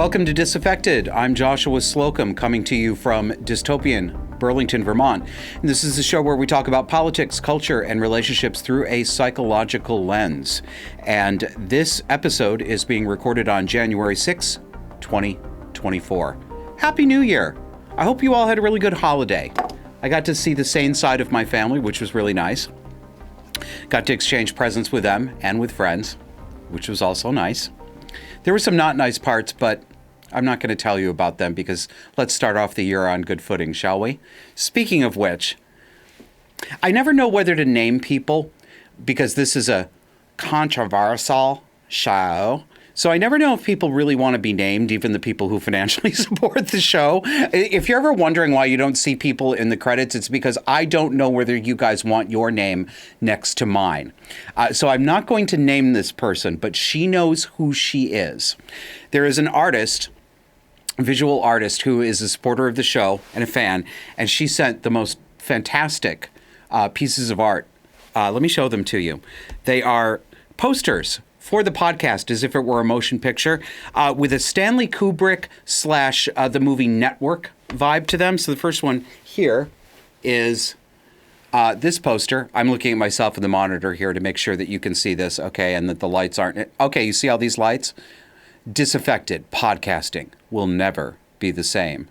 Welcome to Disaffected. I'm Joshua Slocum, coming to you from dystopian Burlington, Vermont. And this is a show where we talk about politics, culture, and relationships through a psychological lens. And this episode is being recorded on January 6, 2024. Happy New Year! I hope you all had a really good holiday. I got to see the sane side of my family, which was really nice. Got to exchange presents with them and with friends, which was also nice. There were some not nice parts, but I'm not going to tell you about them because let's start off the year on good footing, shall we? Speaking of which, I never know whether to name people because this is a controversial show. So I never know if people really want to be named, even the people who financially support the show. If you're ever wondering why you don't see people in the credits, it's because I don't know whether you guys want your name next to mine. So I'm not going to name this person, but she knows who she is. There is an artist, visual artist, who is a supporter of the show and a fan, and she sent the most fantastic pieces of art. Let me show them to you. They are posters for the podcast, as if it were a motion picture, with a Stanley Kubrick / the movie Network vibe to them. So the first one here is this poster. I'm looking at myself in the monitor here to make sure that you can see this, okay, and that the lights aren't... Okay, you see all these lights? Disaffected podcasting will never be the same.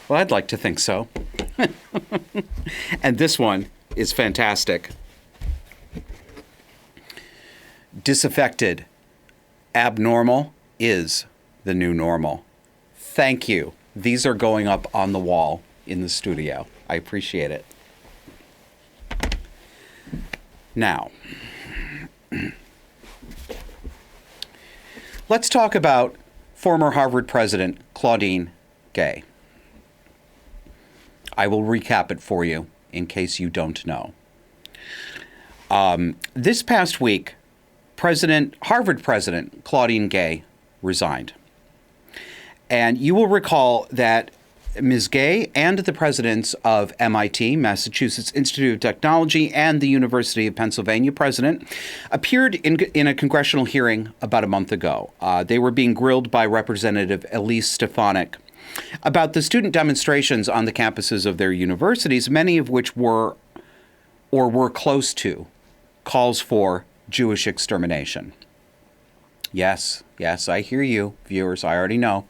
Well, I'd like to think so. And this one is fantastic. Disaffected. Abnormal is the new normal. Thank you. These are going up on the wall in the studio. I appreciate it. Now, let's talk about former Harvard President Claudine Gay. I will recap it for you in case you don't know. This past week, Harvard President Claudine Gay resigned. And you will recall that Ms. Gay and the presidents of MIT, Massachusetts Institute of Technology, and the University of Pennsylvania president appeared in a congressional hearing about a month ago. They were being grilled by Representative Elise Stefanik about the student demonstrations on the campuses of their universities, many of which were or were close to calls for Jewish extermination. Yes, I hear you, viewers. I already know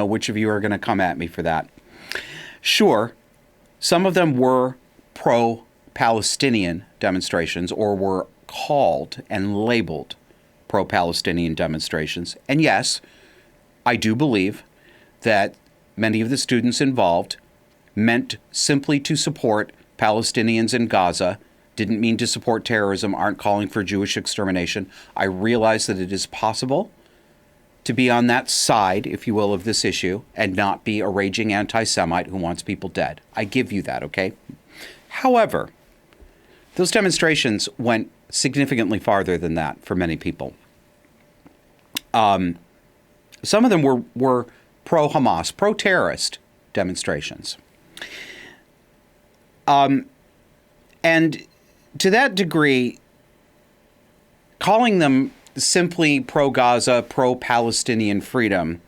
which of you are going to come at me for that. Sure, some of them were pro-Palestinian demonstrations or were called and labeled pro-Palestinian demonstrations. And yes, I do believe that many of the students involved meant simply to support Palestinians in Gaza, didn't mean to support terrorism, aren't calling for Jewish extermination. I realize that it is possible to be on that side, if you will, of this issue and not be a raging anti-Semite who wants people dead. I give you that, okay? However, those demonstrations went significantly farther than that for many people. Some of them were pro-Hamas, pro-terrorist demonstrations. And to that degree, calling them simply pro-Gaza, pro-Palestinian freedom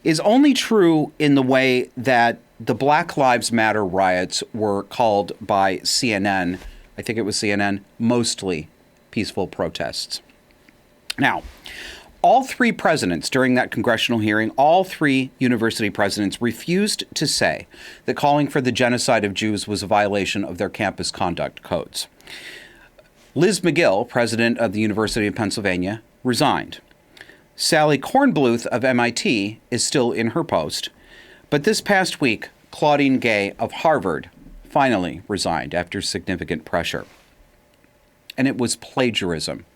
is only true in the way that the Black Lives Matter riots were called by CNN, I think it was CNN, mostly peaceful protests. Now, all three presidents during that congressional hearing, all three university presidents refused to say that calling for the genocide of Jews was a violation of their campus conduct codes. Liz McGill, president of the University of Pennsylvania, resigned. Sally Kornbluth of MIT is still in her post, but this past week, Claudine Gay of Harvard finally resigned after significant pressure. And it was plagiarism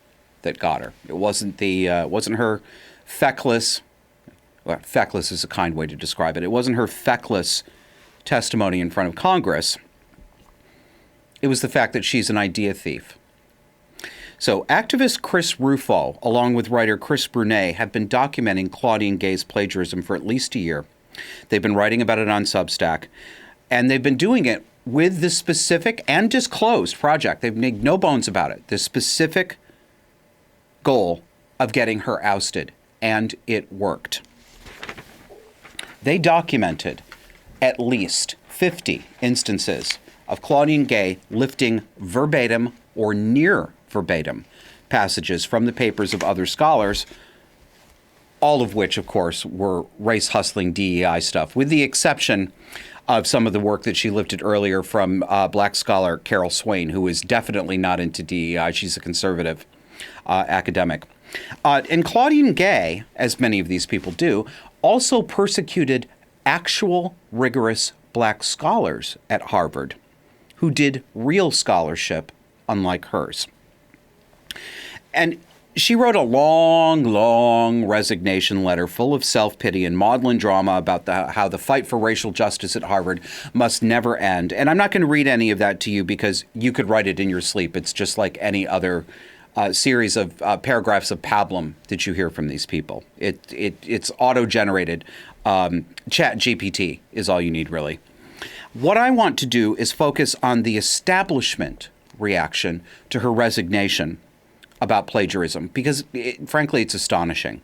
that got her. It wasn't her feckless, well, feckless is a kind way to describe it. It wasn't her feckless testimony in front of Congress. It was the fact that she's an idea thief. So activist Chris Rufo, along with writer Chris Brunet, have been documenting Claudine Gay's plagiarism for at least a year. They've been writing about it on Substack, and they've been doing it with the specific and disclosed project. They've made no bones about it. The specific goal of getting her ousted, and it worked. They documented at least 50 instances of Claudine Gay lifting verbatim or near verbatim passages from the papers of other scholars, all of which, of course, were race-hustling DEI stuff, with the exception of some of the work that she lifted earlier from black scholar Carol Swain, who is definitely not into DEI. She's a conservative academic. And Claudine Gay, as many of these people do, also persecuted actual rigorous black scholars at Harvard who did real scholarship unlike hers. And she wrote a long, long resignation letter full of self-pity and maudlin drama about how the fight for racial justice at Harvard must never end. And I'm not going to read any of that to you because you could write it in your sleep. It's just like any other series of paragraphs of pablum that you hear from these people. It's auto-generated. Chat GPT is all you need, really. What I want to do is focus on the establishment reaction to her resignation about plagiarism, because frankly, it's astonishing.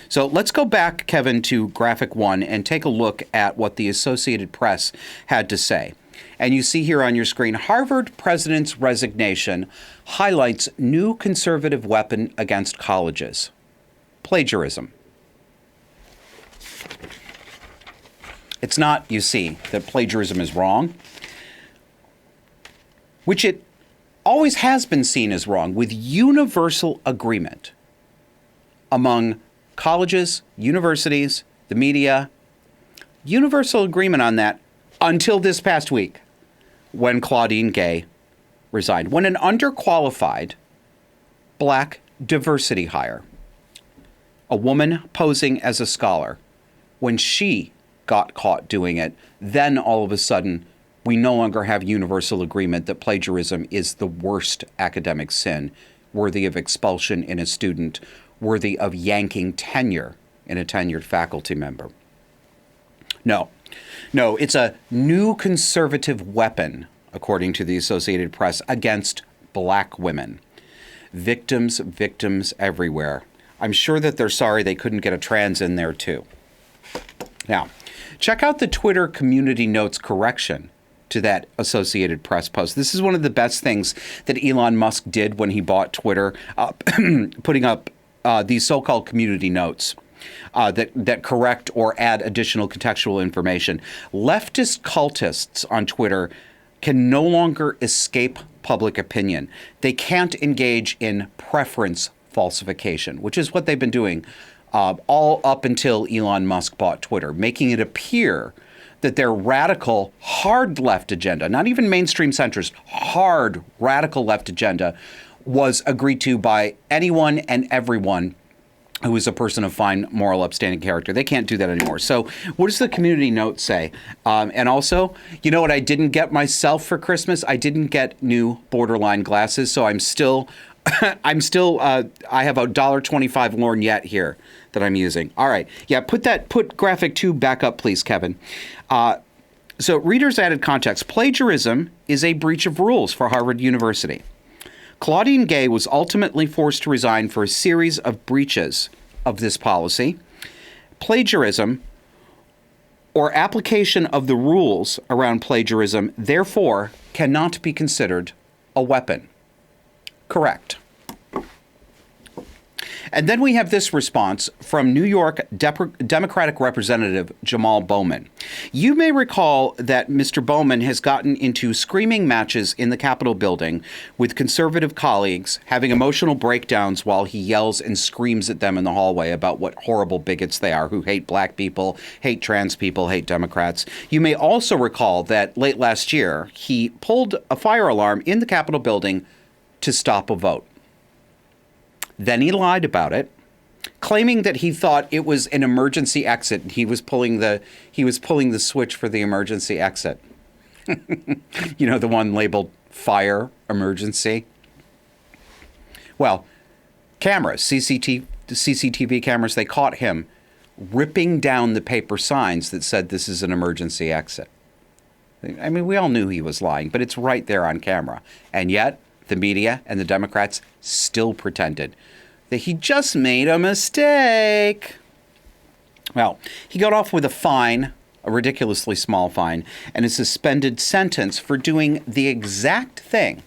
So let's go back, Kevin, to graphic 1 and take a look at what the Associated Press had to say. And you see here on your screen, Harvard president's resignation highlights new conservative weapon against colleges: plagiarism. It's not, you see, that plagiarism is wrong, which it always has been seen as wrong, with universal agreement among colleges, universities, the media, universal agreement on that until this past week when Claudine Gay resigned. When an underqualified black diversity hire, a woman posing as a scholar, when she got caught doing it, then all of a sudden we no longer have universal agreement that plagiarism is the worst academic sin, worthy of expulsion in a student, worthy of yanking tenure in a tenured faculty member. No, it's a new conservative weapon, according to the Associated Press, against black women. Victims everywhere. I'm sure that they're sorry they couldn't get a trans in there too. Now, check out the Twitter community notes correction to that Associated Press post. This is one of the best things that Elon Musk did when he bought Twitter, putting up these so-called community notes that correct or add additional contextual information. Leftist cultists on Twitter can no longer escape public opinion. They can't engage in preference falsification, which is what they've been doing all up until Elon Musk bought Twitter, making it appear that their radical, hard left agenda, not even mainstream centrist, hard, radical left agenda, was agreed to by anyone and everyone who is a person of fine, moral, upstanding character. They can't do that anymore. So what does the community note say? And also, you know what I didn't get myself for Christmas? I didn't get new borderline glasses, so I'm still, I have a $1.25 lorgnette here that I'm using. All right. Yeah, put graphic 2 back up, please, Kevin. So readers added context. Plagiarism is a breach of rules for Harvard University. Claudine Gay was ultimately forced to resign for a series of breaches of this policy. Plagiarism, or application of the rules around plagiarism, therefore cannot be considered a weapon. Correct. And then we have this response from New York Democratic Representative Jamal Bowman. You may recall that Mr. Bowman has gotten into screaming matches in the Capitol building with conservative colleagues, having emotional breakdowns while he yells and screams at them in the hallway about what horrible bigots they are who hate black people, hate trans people, hate Democrats. You may also recall that late last year, he pulled a fire alarm in the Capitol building to stop a vote. Then he lied about it, claiming that he thought it was an emergency exit. He was pulling the switch for the emergency exit. You know, the one labeled fire emergency. Well, cameras, CCTV cameras, they caught him ripping down the paper signs that said this is an emergency exit. I mean, we all knew he was lying, but it's right there on camera. And yet, the media and the Democrats still pretended that he just made a mistake. Well, he got off with a fine, a ridiculously small fine, and a suspended sentence for doing the exact thing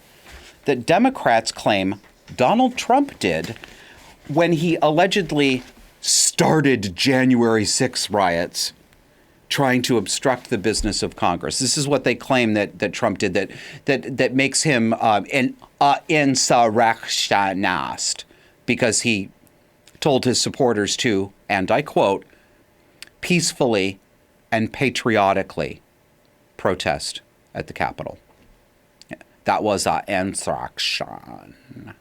that Democrats claim Donald Trump did when he allegedly started January 6 riots trying to obstruct the business of Congress. This is what they claim that Trump did that makes him an insurrectionist, because he told his supporters to, and I quote, peacefully and patriotically protest at the Capitol. That was an insurrection.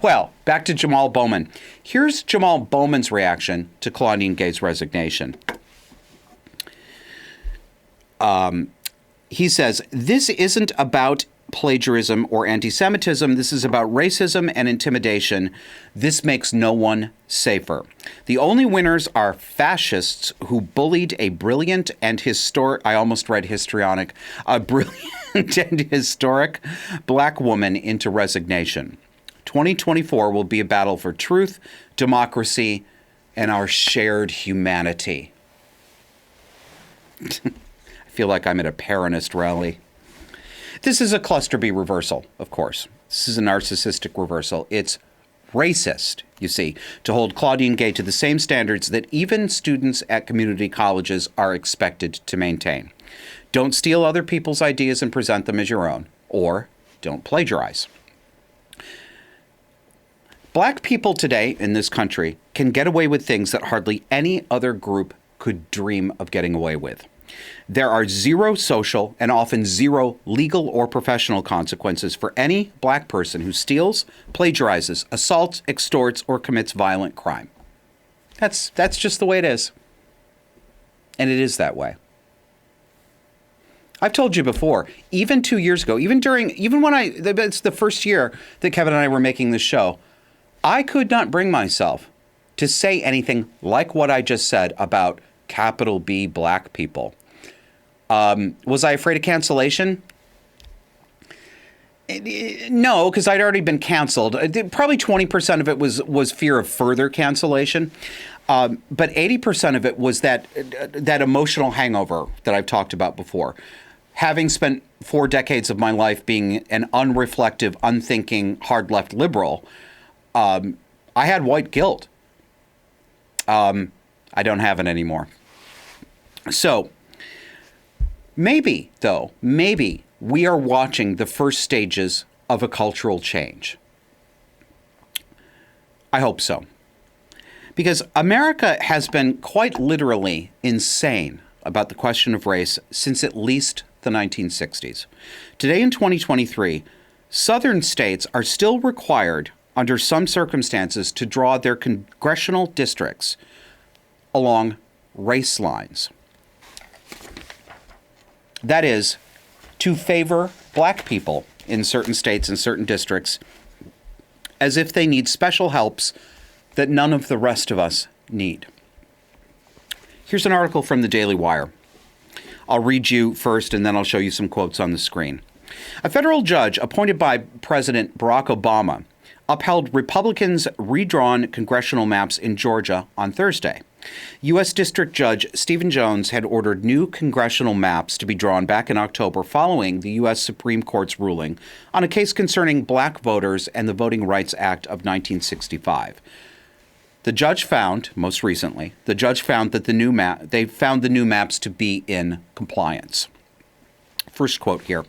Well, back to Jamal Bowman. Here's Jamal Bowman's reaction to Claudine Gay's resignation. He says, this isn't about plagiarism or anti-Semitism. This is about racism and intimidation. This makes no one safer. The only winners are fascists who bullied a brilliant and historic, I almost read histrionic, a brilliant and historic black woman into resignation. 2024 will be a battle for truth, democracy, and our shared humanity. I feel like I'm at a Peronist rally. This is a cluster B reversal, of course. This is a narcissistic reversal. It's racist, you see, to hold Claudine Gay to the same standards that even students at community colleges are expected to maintain. Don't steal other people's ideas and present them as your own, or don't plagiarize. Black people today in this country can get away with things that hardly any other group could dream of getting away with. There are zero social and often zero legal or professional consequences for any black person who steals, plagiarizes, assaults, extorts, or commits violent crime. That's just the way it is. And it is that way. I've told you before, even 2 years ago, it's the first year that Kevin and I were making this show, I could not bring myself to say anything like what I just said about capital B black people. Was I afraid of cancellation? No, because I'd already been canceled. Probably 20% of it was fear of further cancellation. But 80% of it was that emotional hangover that I've talked about before. Having spent 4 decades of my life being an unreflective, unthinking, hard left liberal, I had white guilt. I don't have it anymore. So maybe we are watching the first stages of a cultural change. I hope so. Because America has been quite literally insane about the question of race since at least the 1960s. Today in 2023, Southern states are still required, under some circumstances, to draw their congressional districts along race lines. That is, to favor black people in certain states and certain districts as if they need special helps that none of the rest of us need. Here's an article from the Daily Wire. I'll read you first, and then I'll show you some quotes on the screen. A federal judge appointed by President Barack Obama upheld Republicans' redrawn congressional maps in Georgia on Thursday. U.S. District Judge Stephen Jones had ordered new congressional maps to be drawn back in October following the U.S. Supreme Court's ruling on a case concerning black voters and the Voting Rights Act of 1965. The judge found, most recently, that they found the new maps to be in compliance. First quote here.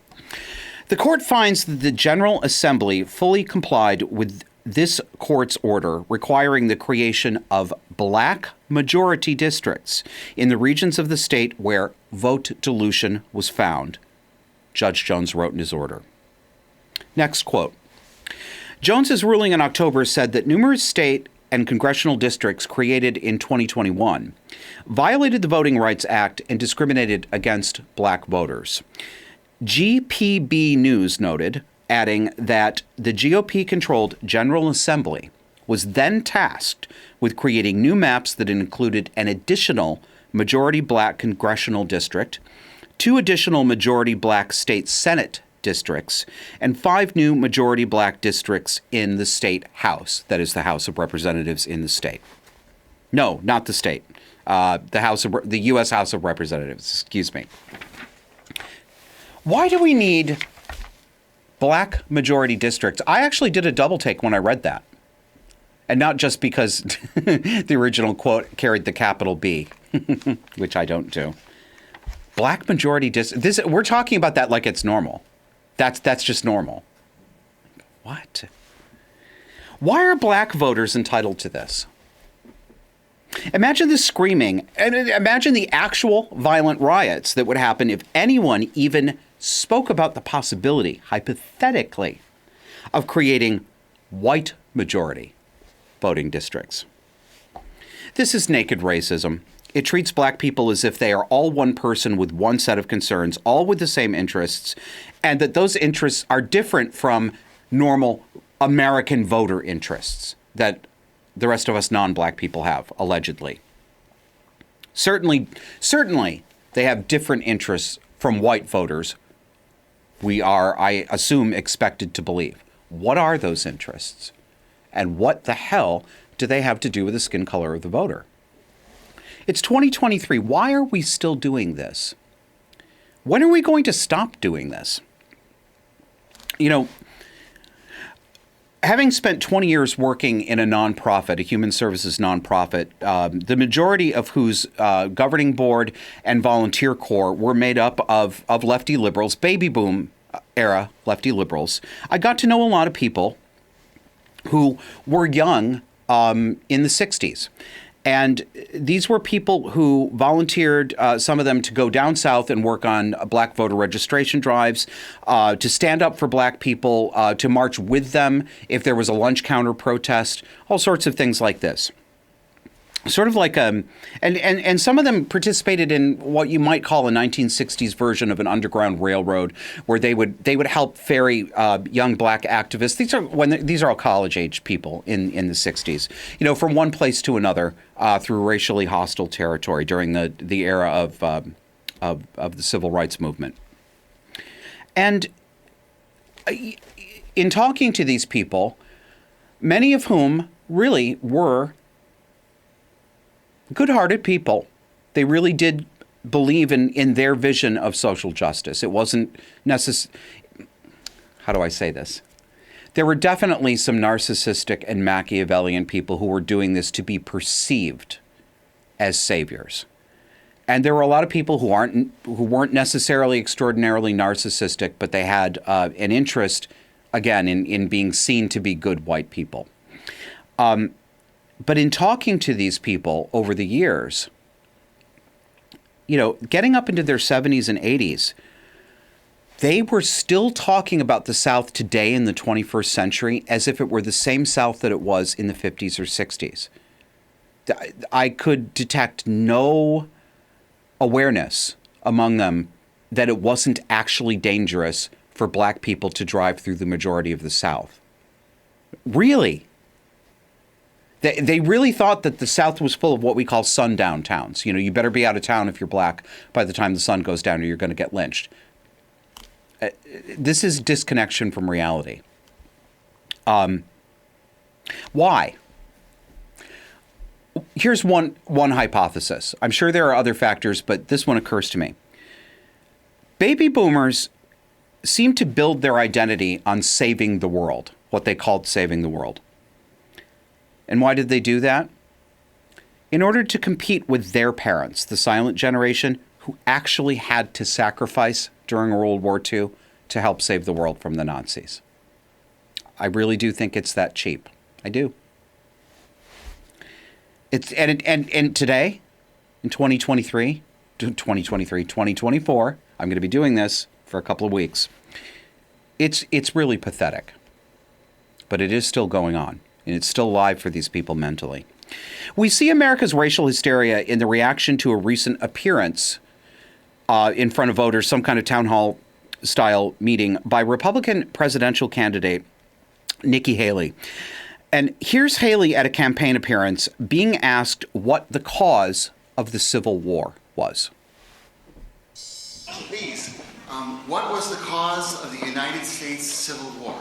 The court finds that the General Assembly fully complied with this court's order requiring the creation of black majority districts in the regions of the state where vote dilution was found, Judge Jones wrote in his order. Next quote. Jones's ruling in October said that numerous state and congressional districts created in 2021 violated the Voting Rights Act and discriminated against black voters. GPB News noted, adding that the GOP-controlled General Assembly was then tasked with creating new maps that included an additional majority black congressional district, 2 additional majority black state Senate districts and 5 new majority black districts in the state House. That is the House of Representatives in the state. No, not the state. The U.S. House of Representatives. Excuse me. Why do we need black majority districts? I actually did a double take when I read that. And not just because the original quote carried the capital B, which I don't do. Black majority districts. We're talking about that like it's normal. That's just normal. What? Why are black voters entitled to this? Imagine the screaming, and imagine the actual violent riots that would happen if anyone even spoke about the possibility, hypothetically, of creating white majority voting districts. This is naked racism. It treats black people as if they are all one person with one set of concerns, all with the same interests, and that those interests are different from normal American voter interests that the rest of us non-black people have, allegedly. Certainly, they have different interests from white voters. We are, I assume, expected to believe. What are those interests? And what the hell do they have to do with the skin color of the voter? It's 2023. Why are we still doing this? When are we going to stop doing this? You know, having spent 20 years working in a nonprofit, a human services nonprofit, the majority of whose governing board and volunteer corps were made up of lefty liberals, baby boom era lefty liberals, I got to know a lot of people who were young in the 60s. And these were people who volunteered, some of them to go down south and work on black voter registration drives, to stand up for black people, to march with them if there was a lunch counter protest, all sorts of things like this. Sort of like and some of them participated in what you might call a 1960s version of an underground railroad, where they would help ferry young black activists. These are all college age people in the 60s, you know, from one place to another through racially hostile territory during the era of the civil rights movement. And in talking to these people, many of whom really were good-hearted people. They really did believe in their vision of social justice. It wasn't necessary. How do I say this? There were definitely some narcissistic and Machiavellian people who were doing this to be perceived as saviors. And there were a lot of people who weren't necessarily extraordinarily narcissistic, but they had an interest, again, in being seen to be good white people. But in talking to these people over the years, you know, getting up into their 70s and 80s, they were still talking about the South today in the 21st century as if it were the same South that it was in the 50s or 60s. I could detect no awareness among them that it wasn't actually dangerous for black people to drive through the majority of the South. Really? They really thought that the South was full of what we call sundown towns. You know, you better be out of town if you're black by the time the sun goes down or you're going to get lynched. This is disconnection from reality. Why? Here's one hypothesis. I'm sure there are other factors, but this one occurs to me. Baby boomers seem to build their identity on saving the world, what they called saving the world. And why did they do that? In order to compete with their parents, the silent generation, who actually had to sacrifice during World War II to help save the world from the Nazis. I really do think it's that cheap. I do. And today, in 2024, I'm going to be doing this for a couple of weeks. It's really pathetic. But it is still going on. And it's still alive for these people mentally. We see America's racial hysteria in the reaction to a recent appearance in front of voters, some kind of town hall style meeting by Republican presidential candidate Nikki Haley. And here's Haley at a campaign appearance being asked what the cause of the Civil War was. Please What was the cause of the United States Civil War?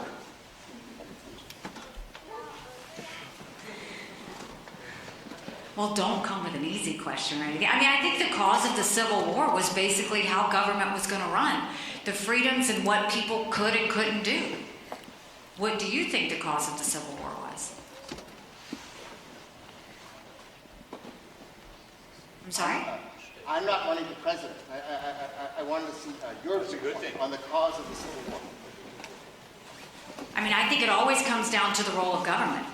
Well, don't come with an easy question, right? I mean, I think the cause of the Civil War was basically how government was going to run, the freedoms and what people could and couldn't do. What do you think the cause of the Civil War was? I'm sorry? I'm not running for president. I wanted to see your view on the cause of the Civil War. I mean, I think it always comes down to the role of government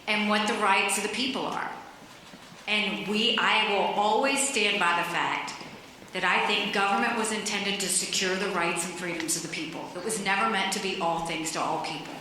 and what the rights of the people are. And I will always stand by the fact that I think government was intended to secure the rights and freedoms of the people. It was never meant to be all things to all people.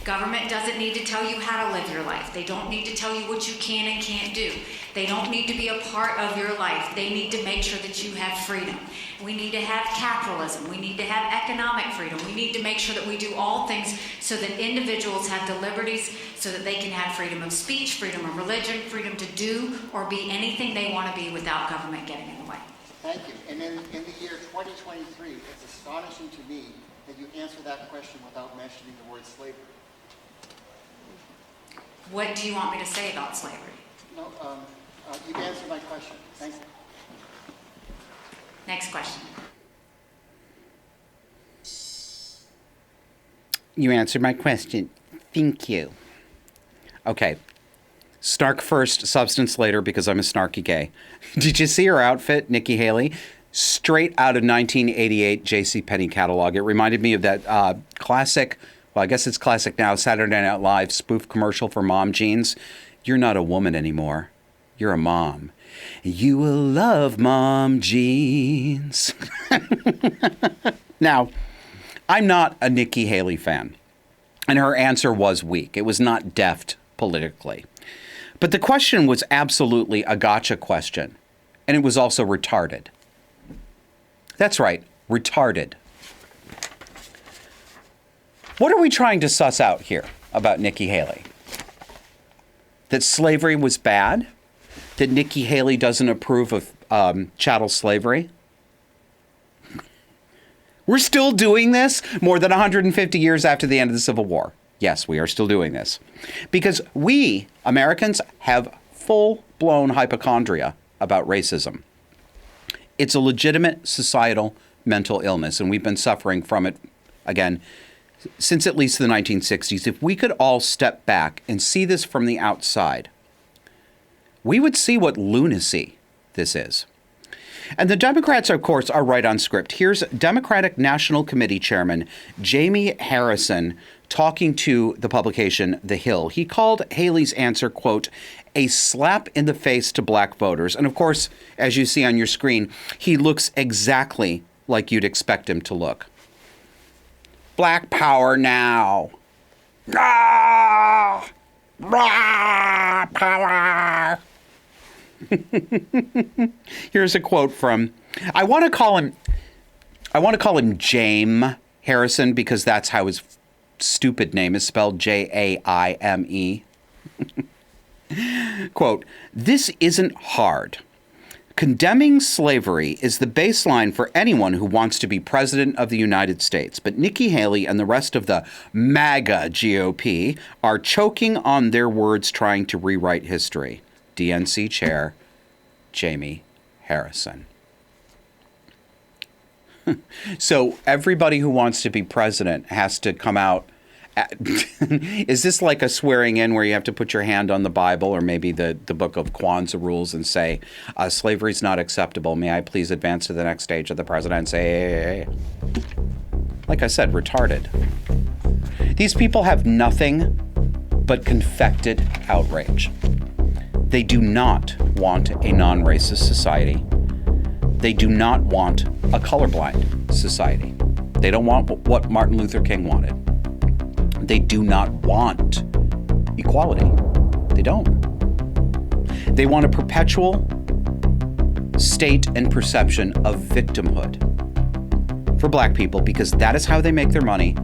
Government doesn't need to tell you how to live your life. They don't need to tell you what you can and can't do. They don't need to be a part of your life. They need to make sure that you have freedom. We need to have capitalism. We need to have economic freedom. We need to make sure that we do all things so that individuals have the liberties so that they can have freedom of speech, freedom of religion, freedom to do or be anything they want to be without government getting in the way. Thank you. And in the year 2023, it's astonishing to me that you answer that question without mentioning the word slavery. What do you want me to say about slavery? No, you answered my question. Thank you. Next question. You answered my question. Thank you. Okay. Snark first, substance later, because I'm a snarky gay. Did you see her outfit, Nikki Haley? Straight out of 1988 JCPenney catalog. It reminded me of that classic, well, I guess it's classic now, Saturday Night Live spoof commercial for mom jeans. You're not a woman anymore. You're a mom. You will love mom jeans. Now, I'm not a Nikki Haley fan, and her answer was weak. It was not deft politically. But the question was absolutely a gotcha question, and it was also retarded. That's right, retarded. What are we trying to suss out here about Nikki Haley? That slavery was bad? That Nikki Haley doesn't approve of chattel slavery? We're still doing this more than 150 years after the end of the Civil War. Yes, we are still doing this. Because we, Americans, have full-blown hypochondria about racism. It's a legitimate societal mental illness, and we've been suffering from it, again, since at least the 1960s. If we could all step back and see this from the outside, we would see what lunacy this is. And the Democrats, of course, are right on script. Here's Democratic National Committee Chairman Jamie Harrison talking to the publication The Hill. He called Haley's answer, quote, a slap in the face to black voters. And of course, as you see on your screen, he looks exactly like you'd expect him to look. Black power now. Ah! Ah, power. Here's a quote from, I want to call him Jaime Harrison because that's how his stupid name is spelled, Jaime. Quote, this isn't hard. Condemning slavery is the baseline for anyone who wants to be president of the United States. But Nikki Haley and the rest of the MAGA GOP are choking on their words trying to rewrite history. DNC Chair Jamie Harrison. So everybody who wants to be president has to come out. Is this like a swearing in where you have to put your hand on the Bible or maybe the book of Kwanzaa rules and say, slavery is not acceptable. May I please advance to the next stage of the presidency? Like I said, retarded. These people have nothing but confected outrage. They do not want a non-racist society. They do not want a colorblind society. They don't want what Martin Luther King wanted. They do not want equality. They don't. They want a perpetual state and perception of victimhood for black people because that is how they make their money,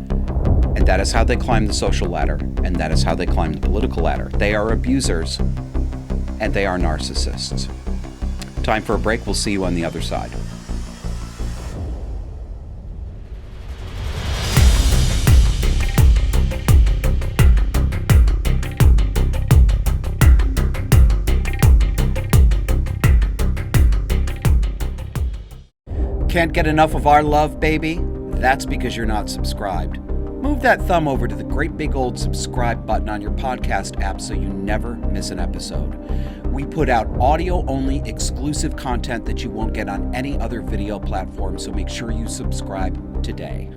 and that is how they climb the social ladder, and that is how they climb the political ladder. They are abusers, and they are narcissists. Time for a break. We'll see you on the other side. Can't get enough of our love, baby? That's because you're not subscribed. Move that thumb over to the great big old subscribe button on your podcast app so you never miss an episode. We put out audio-only exclusive content that you won't get on any other video platform, so make sure you subscribe today.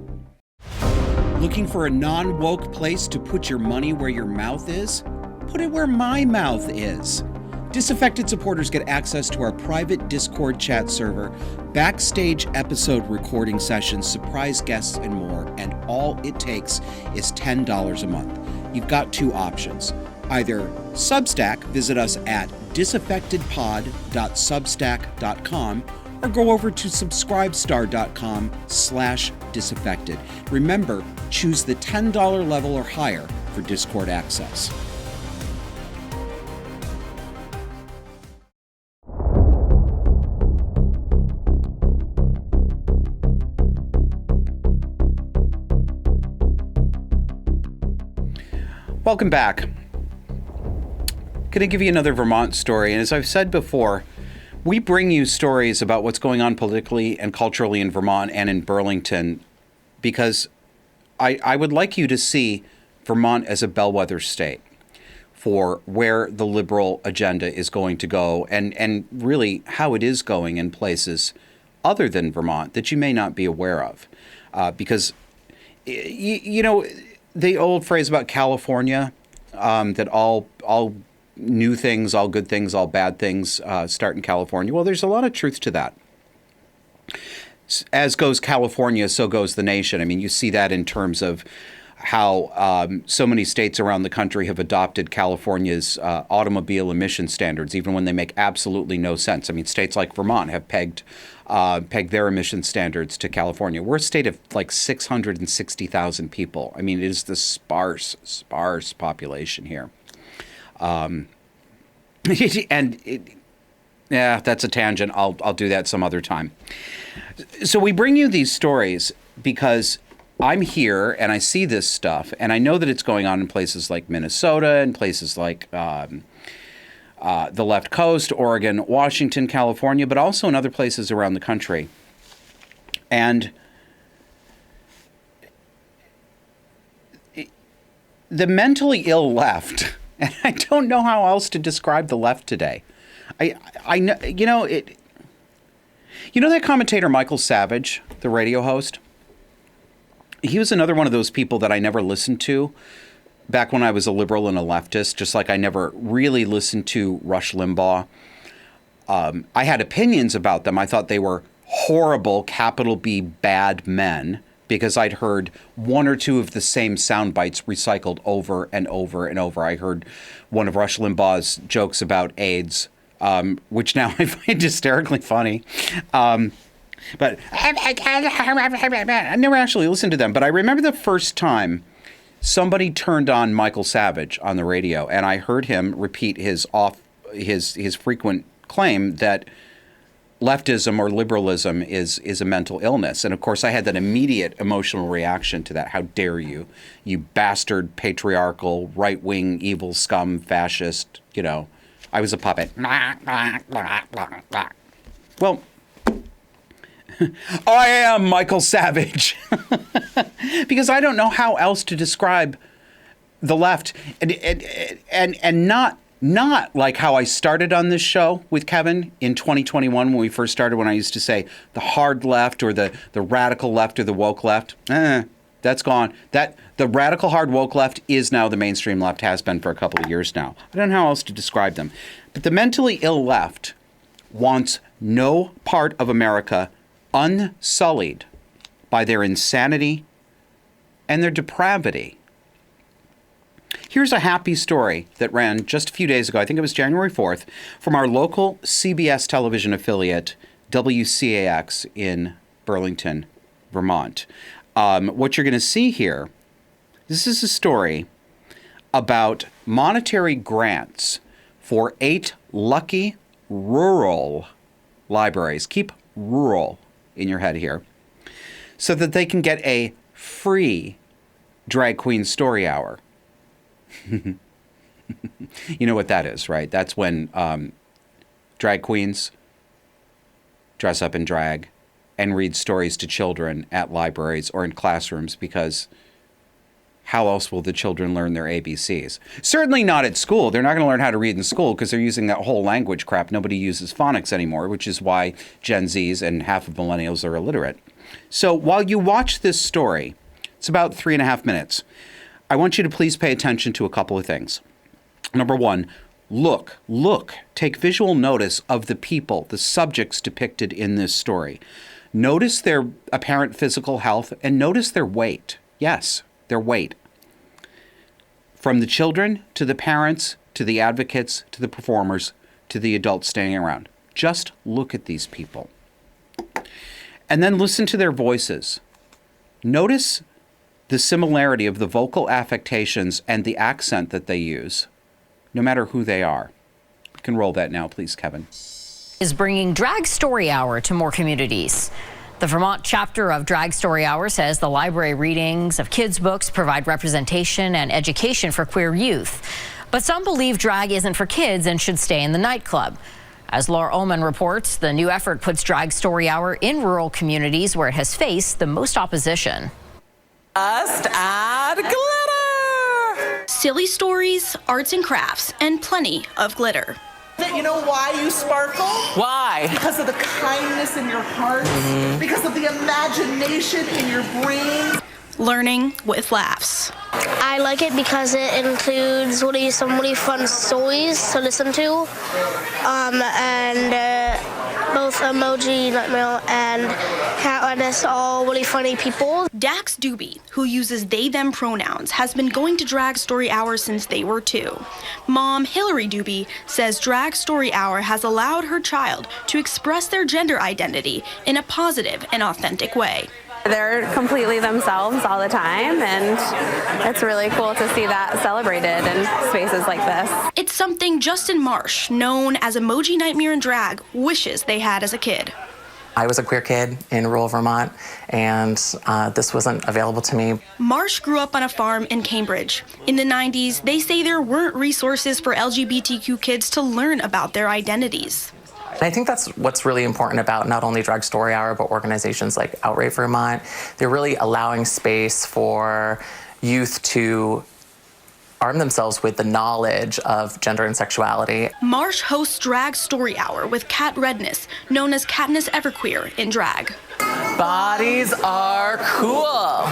Looking for a non-woke place to put your money where your mouth is? Put it where my mouth is. Disaffected supporters get access to our private Discord chat server, backstage episode recording sessions, surprise guests, and more, and all it takes is $10 a month. You've got two options. Either Substack, visit us at disaffectedpod.substack.com, or go over to subscribestar.com/disaffected. Remember, choose the $10 level or higher for Discord access. Welcome back. Going to give you another Vermont story, and as I've said before, we bring you stories about what's going on politically and culturally in Vermont and in Burlington because I would like you to see Vermont as a bellwether state for where the liberal agenda is going to go and really how it is going in places other than Vermont that you may not be aware of. Because, you know, the old phrase about California, that all new things, all good things, all bad things start in California. Well, there's a lot of truth to that. As goes California, so goes the nation. I mean, you see that in terms of how so many states around the country have adopted California's automobile emission standards, even when they make absolutely no sense. I mean, states like Vermont have pegged their emission standards to California. We're a state of like 660,000 people. I mean, it is the sparse population here. Yeah, that's a tangent. I'll do that some other time. So we bring you these stories because I'm here and I see this stuff, and I know that it's going on in places like Minnesota and places like the left coast, Oregon, Washington, California, but also in other places around the country. And the mentally ill left, and I don't know how else to describe the left today. I know, you know that commentator Michael Savage, the radio host? He was another one of those people that I never listened to back when I was a liberal and a leftist, just like I never really listened to Rush Limbaugh. I had opinions about them. I thought they were horrible, capital B, bad men, because I'd heard one or two of the same sound bites recycled over and over and over. I heard one of Rush Limbaugh's jokes about AIDS, which now I find hysterically funny. But I never actually listened to them. But I remember the first time somebody turned on Michael Savage on the radio, and I heard him repeat his frequent claim that leftism or liberalism is a mental illness. And of course, I had that immediate emotional reaction to that. How dare you, you bastard, patriarchal, right-wing, evil scum, fascist, you know. I was a puppet. Well, I am Michael Savage. Because I don't know how else to describe the left. And not like how I started on this show with Kevin in 2021 when we first started, when I used to say the hard left or the radical left or the woke left. That's gone. The radical hard woke left is now the mainstream left, has been for a couple of years now. I don't know how else to describe them. But the mentally ill left wants no part of America unsullied by their insanity and their depravity. Here's a happy story that ran just a few days ago. I think it was January 4th, from our local CBS television affiliate, WCAX in Burlington, Vermont. What you're going to see here, this is a story about monetary grants for 8 lucky rural libraries. Keep rural in your head here, so that they can get a free drag queen story hour. You know what that is, right? That's when drag queens dress up in drag and read stories to children at libraries or in classrooms, because how else will the children learn their ABCs? Certainly not at school. They're not going to learn how to read in school because they're using that whole language crap. Nobody uses phonics anymore, which is why Gen Zs and half of millennials are illiterate. So while you watch this story, it's about 3.5 minutes, I want you to please pay attention to a couple of things. Number one, look, take visual notice of the people, the subjects depicted in this story. Notice their apparent physical health and notice their weight. Yes, their weight. From the children to the parents, to the advocates, to the performers, to the adults standing around. Just look at these people. And then listen to their voices. Notice the similarity of the vocal affectations and the accent that they use, no matter who they are. You can roll that now, please, Kevin. Is bringing Drag Story Hour to more communities. The Vermont chapter of Drag Story Hour says the library readings of kids' books provide representation and education for queer youth. But some believe drag isn't for kids and should stay in the nightclub. As Laura Ullman reports, the new effort puts Drag Story Hour in rural communities where it has faced the most opposition. Just add glitter! Silly stories, arts and crafts, and plenty of glitter. You know why you sparkle? Why? Because of the kindness in your heart, because of the imagination in your brain. Learning with laughs. I like it because it includes some really fun stories to listen to, and both Emoji, Nightmare, and Cat all really funny people. Dax Doobie, who uses they/them pronouns, has been going to Drag Story Hour since they were 2. Mom, Hillary Doobie, says Drag Story Hour has allowed her child to express their gender identity in a positive and authentic way. They're completely themselves all the time, and it's really cool to see that celebrated in spaces like this. It's something Justin Marsh, known as Emoji Nightmare in Drag, wishes they had as a kid. I was a queer kid in rural Vermont, and this wasn't available to me. Marsh grew up on a farm in Cambridge. In the 90s, they say there weren't resources for LGBTQ kids to learn about their identities. I think that's what's really important about not only Drag Story Hour, but organizations like Outrage Vermont. They're really allowing space for youth to arm themselves with the knowledge of gender and sexuality. Marsh hosts Drag Story Hour with Kat Redness, known as Katniss Everqueer in drag. Bodies are cool.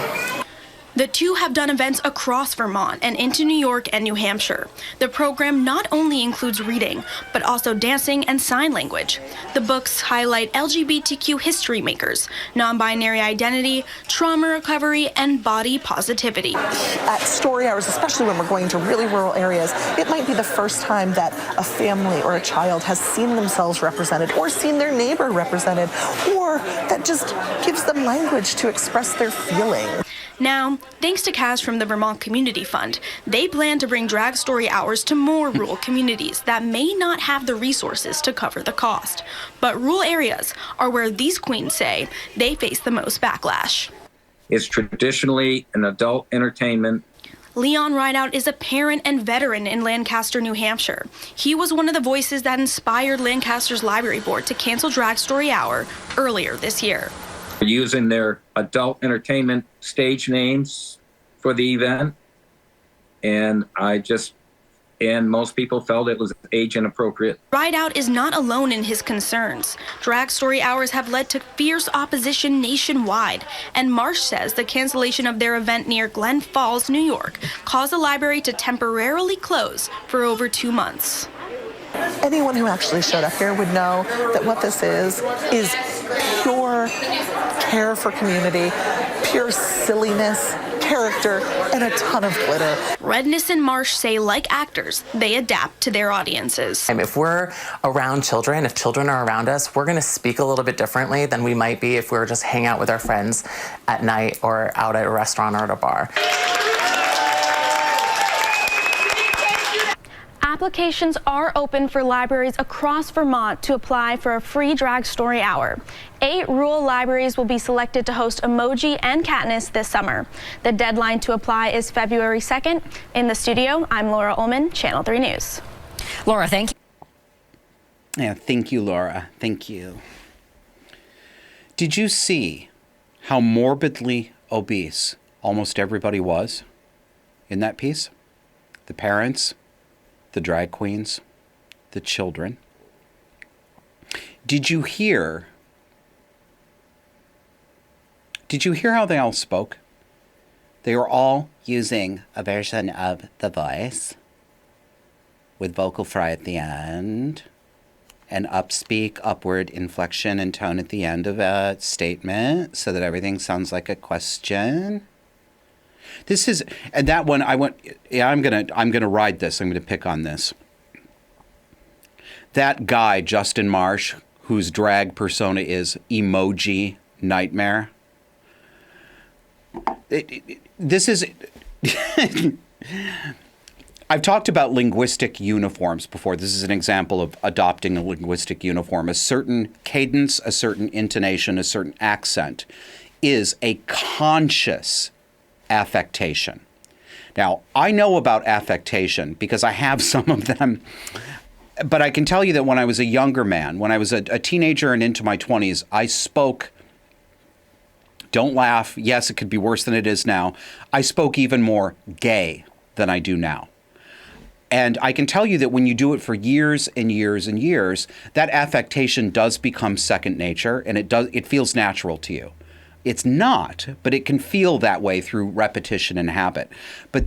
The two have done events across Vermont and into New York and New Hampshire. The program not only includes reading, but also dancing and sign language. The books highlight LGBTQ history makers, non-binary identity, trauma recovery, and body positivity. At story hours, especially when we're going to really rural areas, it might be the first time that a family or a child has seen themselves represented or seen their neighbor represented, or that just gives them language to express their feelings. Now, thanks to cash from the Vermont Community Fund, they plan to bring Drag Story Hours to more rural communities that may not have the resources to cover the cost. But rural areas are where these queens say they face the most backlash. It's traditionally an adult entertainment. Leon Rideout is a parent and veteran in Lancaster, New Hampshire. He was one of the voices that inspired Lancaster's library board to cancel Drag Story Hour earlier this year. Using their adult entertainment stage names for the event, and most people felt it was age inappropriate. Rideout is not alone in his concerns. Drag Story Hours have led to fierce opposition nationwide, and Marsh says the cancellation of their event near Glen Falls, New York, caused the library to temporarily close for over 2 months. Anyone who actually showed up here would know that what this is pure care for community, pure silliness, character, and a ton of glitter. Redness and Marsh say, like actors, they adapt to their audiences. If we're around children, if children are around us, we're going to speak a little bit differently than we might be if we were just hanging out with our friends at night or out at a restaurant or at a bar. Applications are open for libraries across Vermont to apply for a free Drag Story Hour. 8 rural libraries will be selected to host Emoji and Katniss this summer. The deadline to apply is February 2nd. In the studio, I'm Laura Ullman, Channel 3 News. Laura, thank you. Yeah, thank you, Laura. Thank you. Did you see how morbidly obese almost everybody was in that piece? The parents, the drag queens, the children. Did you hear how they all spoke? They were all using a version of the voice with vocal fry at the end and upspeak, upward inflection and tone at the end of a statement so that everything sounds like a question. This is, and that one I went, yeah, I'm gonna ride this. I'm gonna pick on this. That guy, Justin Marsh, whose drag persona is emoji nightmare. This is, I've talked about linguistic uniforms before. This is an example of adopting a linguistic uniform. A certain cadence, a certain intonation, a certain accent is a conscious affectation. Now, I know about affectation because I have some of them, but I can tell you that when I was a younger man, when I was a teenager and into my 20s, I spoke, don't laugh, yes, it could be worse than it is now, I spoke even more gay than I do now. And I can tell you that when you do it for years and years and years, that affectation does become second nature, and it feels natural to you. It's not, but it can feel that way through repetition and habit. But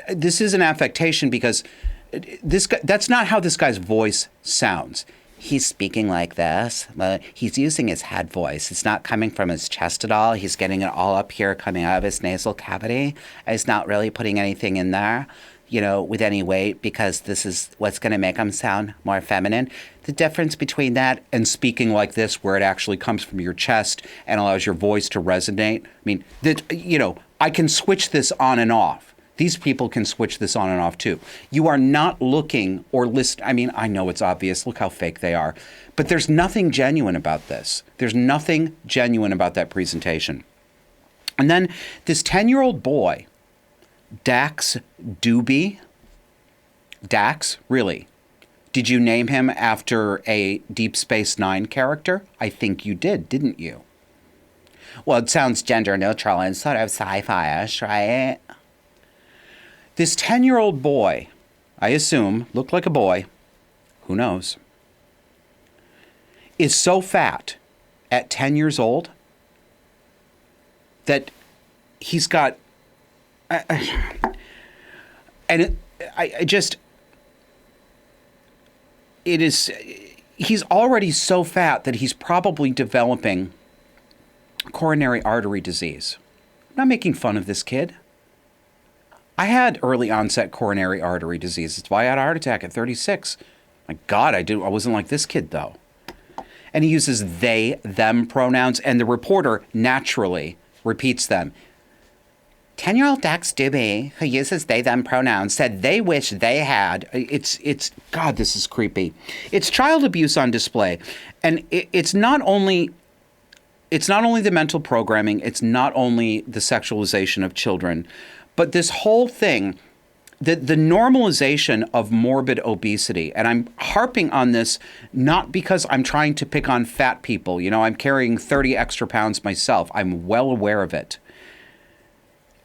this is an affectation because that's not how this guy's voice sounds. He's speaking like this, but he's using his head voice. It's not coming from his chest at all. He's getting it all up here coming out of his nasal cavity. He's not really putting anything in there, with any weight, because this is what's going to make him sound more feminine. The difference between that and speaking like this, where it actually comes from your chest and allows your voice to resonate. I mean, I can switch this on and off. These people can switch this on and off too. You are not looking or listening. I mean, I know it's obvious. Look how fake they are. But there's nothing genuine about this. There's nothing genuine about that presentation. And then this 10-year-old boy, Dax Doobie. Dax, really? Did you name him after a Deep Space Nine character? I think you did, didn't you? Well, it sounds gender neutral and sort of sci-fi-ish, right? This 10-year-old boy, I assume, looked like a boy, who knows, is so fat at 10 years old that he's got he's already so fat that he's probably developing coronary artery disease. I'm not making fun of this kid. I had early onset coronary artery disease. That's why I had a heart attack at 36. My God, I wasn't like this kid though. And he uses they, them pronouns, and the reporter naturally repeats them. 10-year-old Dax Doobie, who uses they, them pronouns, said they wish they had. God, this is creepy. It's child abuse on display. And it's not only the mental programming, it's not only the sexualization of children, but this whole thing, the normalization of morbid obesity. And I'm harping on this not because I'm trying to pick on fat people. I'm carrying 30 extra pounds myself. I'm well aware of it.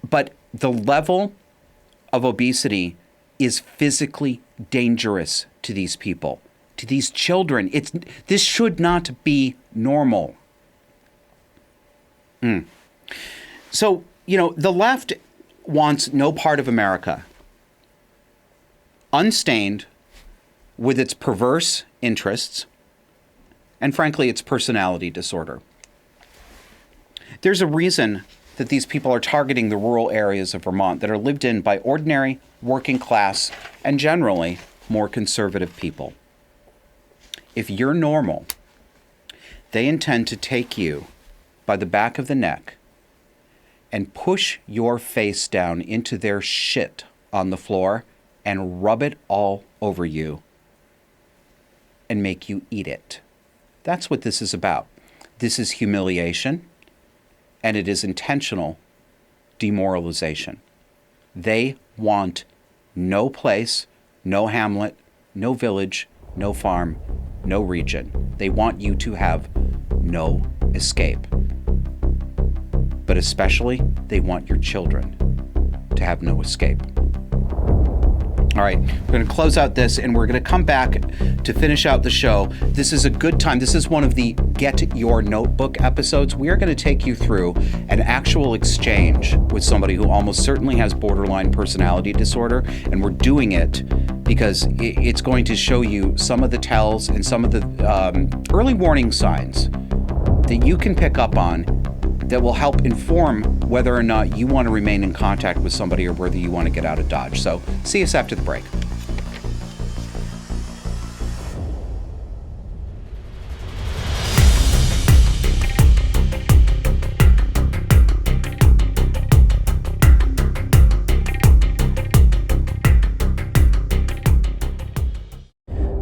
But the level of obesity is physically dangerous to these people, to these children. This should not be normal. So, the left wants no part of America unstained with its perverse interests and, frankly, its personality disorder. There's a reason that these people are targeting the rural areas of Vermont that are lived in by ordinary, working class, and generally more conservative people. If you're normal, they intend to take you by the back of the neck and push your face down into their shit on the floor and rub it all over you and make you eat it. That's what this is about. This is humiliation, and it is intentional demoralization. They want no place, no hamlet, no village, no farm, no region. They want you to have no escape. But especially, they want your children to have no escape. All right, we're going to close out this, and we're going to come back to finish out the show. This is a good time. This is one of the Get Your Notebook episodes. We are going to take you through an actual exchange with somebody who almost certainly has borderline personality disorder, and we're doing it because it's going to show you some of the tells and some of the early warning signs that you can pick up on that will help inform whether or not you want to remain in contact with somebody or whether you want to get out of Dodge. So see us after the break.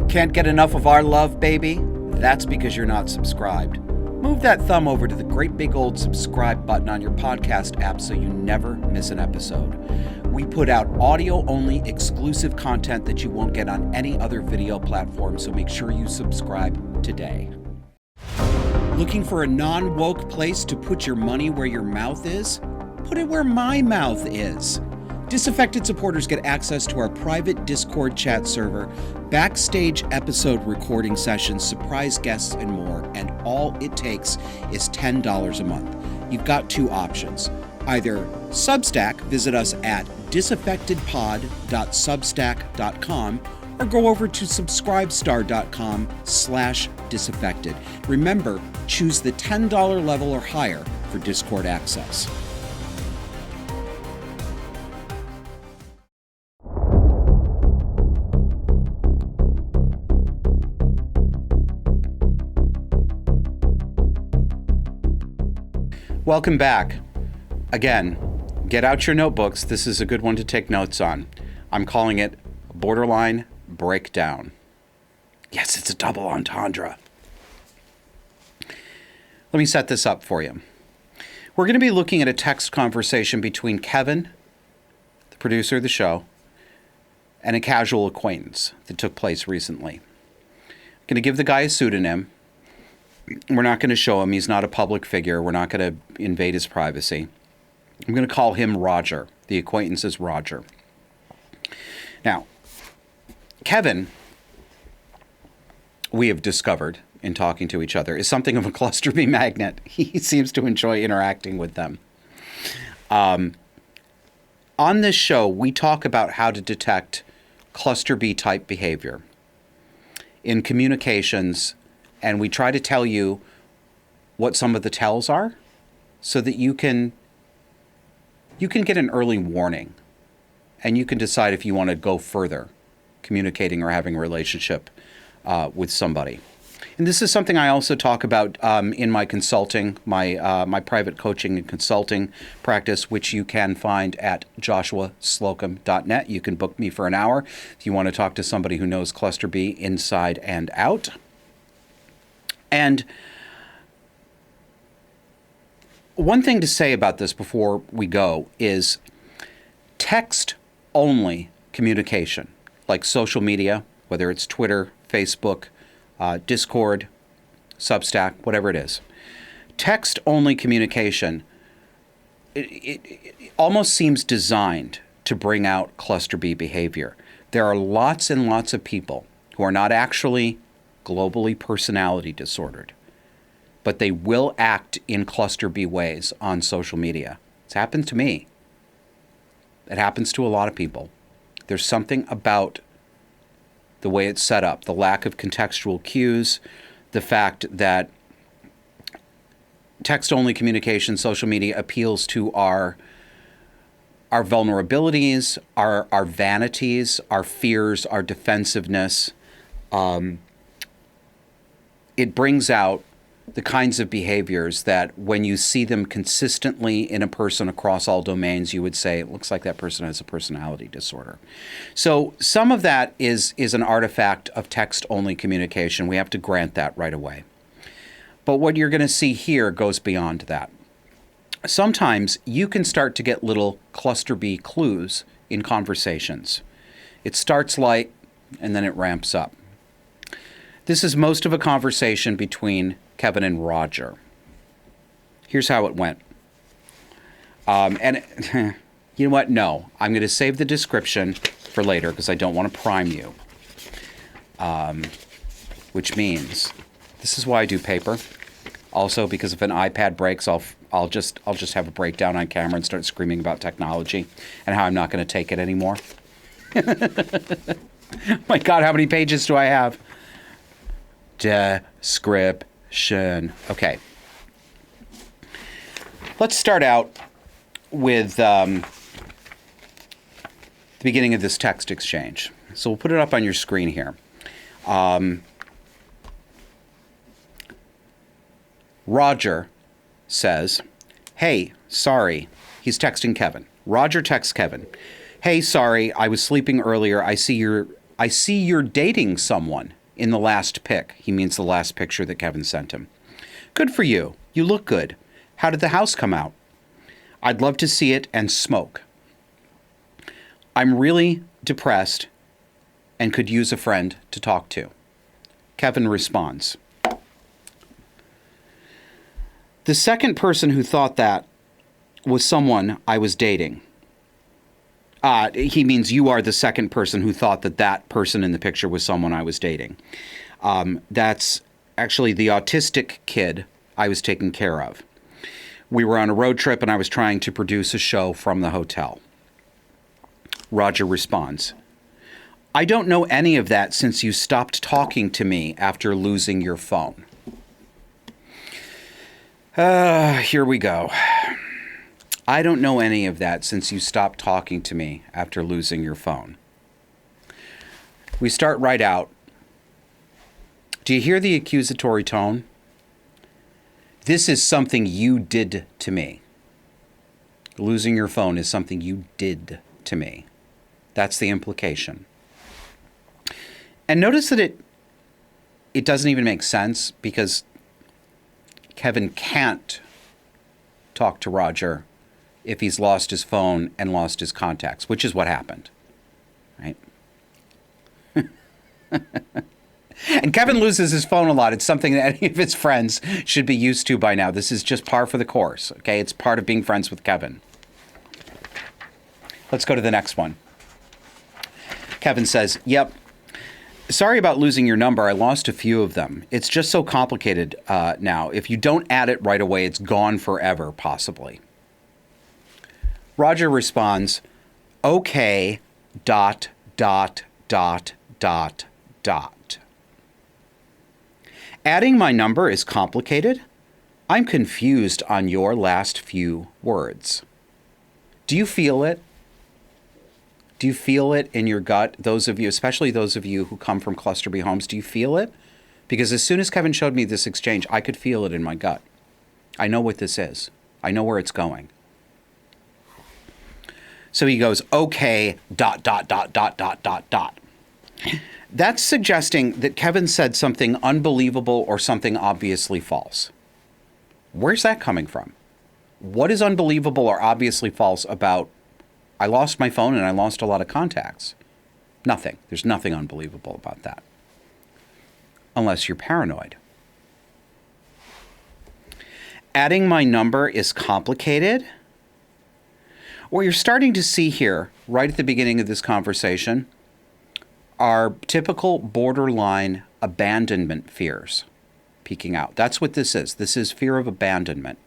Can't get enough of our love, baby? That's because you're not subscribed. Move that thumb over to the great big old subscribe button on your podcast app so you never miss an episode. We put out audio-only exclusive content that you won't get on any other video platform, so make sure you subscribe today. Looking for a non-woke place to put your money where your mouth is? Put it where my mouth is. Disaffected supporters get access to our private Discord chat server, backstage episode recording sessions, surprise guests, and more, and all it takes is $10 a month. You've got two options. Either Substack, visit us at disaffectedpod.substack.com, or go over to subscribestar.com/disaffected. Remember, choose the $10 level or higher for Discord access. Welcome back. Again, get out your notebooks. This is a good one to take notes on. I'm calling it Borderline Breakdown. Yes, it's a double entendre. Let me set this up for you. We're going to be looking at a text conversation between Kevin, the producer of the show, and a casual acquaintance that took place recently. I'm going to give the guy a pseudonym. We're not going to show him. He's not a public figure. We're not going to invade his privacy. I'm going to call him Roger. The acquaintance is Roger. Now, Kevin, we have discovered in talking to each other, is something of a cluster B magnet. He seems to enjoy interacting with them. On this show, we talk about how to detect cluster B type behavior in communications, and we try to tell you what some of the tells are so that you can get an early warning and you can decide if you want to go further communicating or having a relationship with somebody. And this is something I also talk about in my consulting, my private coaching and consulting practice, which you can find at joshuaslocum.net. You can book me for an hour if you want to talk to somebody who knows cluster B inside and out. And one thing to say about this before we go is text-only communication, like social media, whether it's Twitter, Facebook, Discord, Substack, whatever it is. Text-only communication, it almost seems designed to bring out cluster B behavior. There are lots and lots of people who are not actually globally personality disordered, but they will act in cluster B ways on social media. It's happened to me. It happens to a lot of people. There's something about the way it's set up, the lack of contextual cues, the fact that text-only communication, social media appeals to our vulnerabilities, our vanities, our fears, our defensiveness. It brings out the kinds of behaviors that when you see them consistently in a person across all domains, you would say, it looks like that person has a personality disorder. So some of that is an artifact of text-only communication. We have to grant that right away. But what you're going to see here goes beyond that. Sometimes you can start to get little cluster B clues in conversations. It starts light and then it ramps up. This is most of a conversation between Kevin and Roger. Here's how it went. And you know what? No, I'm going to save the description for later because I don't want to prime you. Which means this is why I do paper. Also, because if an iPad breaks, I'll just have a breakdown on camera and start screaming about technology and how I'm not going to take it anymore. My God, how many pages do I have? Description. Okay. Let's start out with the beginning of this text exchange. So we'll put it up on your screen here. Roger says, "Hey, sorry." He's texting Kevin. Roger texts Kevin, "Hey, sorry, I was sleeping earlier. I see you're dating someone in the last pic." He means the last picture that Kevin sent him. "Good for you. You look good. How did the house come out? I'd love to see it and smoke. I'm really depressed and could use a friend to talk to." Kevin responds, "The second person who thought that was someone I was dating." He means you are the second person who thought that person in the picture was someone I was dating. That's actually the autistic kid I was taking care of. We were on a road trip and I was trying to produce a show from the hotel. Roger responds, "I don't know any of that since you stopped talking to me after losing your phone." Here we go. "I don't know any of that since you stopped talking to me after losing your phone." We start right out. Do you hear the accusatory tone? This is something you did to me. Losing your phone is something you did to me. That's the implication. And notice that it doesn't even make sense because Kevin can't talk to Roger if he's lost his phone and lost his contacts, which is what happened, right? And Kevin loses his phone a lot. It's something that any of his friends should be used to by now. This is just par for the course, okay? It's part of being friends with Kevin. Let's go to the next one. Kevin says, "Yep. Sorry about losing your number. I lost a few of them. It's just so complicated now. If you don't add it right away, it's gone forever, possibly." Roger responds, "Okay, ... Adding my number is complicated? I'm confused on your last few words. Do you feel it? Do you feel it in your gut? Those of you, especially those of you who come from cluster B homes, do you feel it? Because as soon as Kevin showed me this exchange, I could feel it in my gut. I know what this is. I know where it's going." So he goes, "Okay, ... That's suggesting that Kevin said something unbelievable or something obviously false. Where's that coming from? What is unbelievable or obviously false about, I lost my phone and I lost a lot of contacts? Nothing. There's nothing unbelievable about that. Unless you're paranoid. Adding my number is complicated? What you're starting to see here, right at the beginning of this conversation, are typical borderline abandonment fears peeking out. That's what this is. This is fear of abandonment.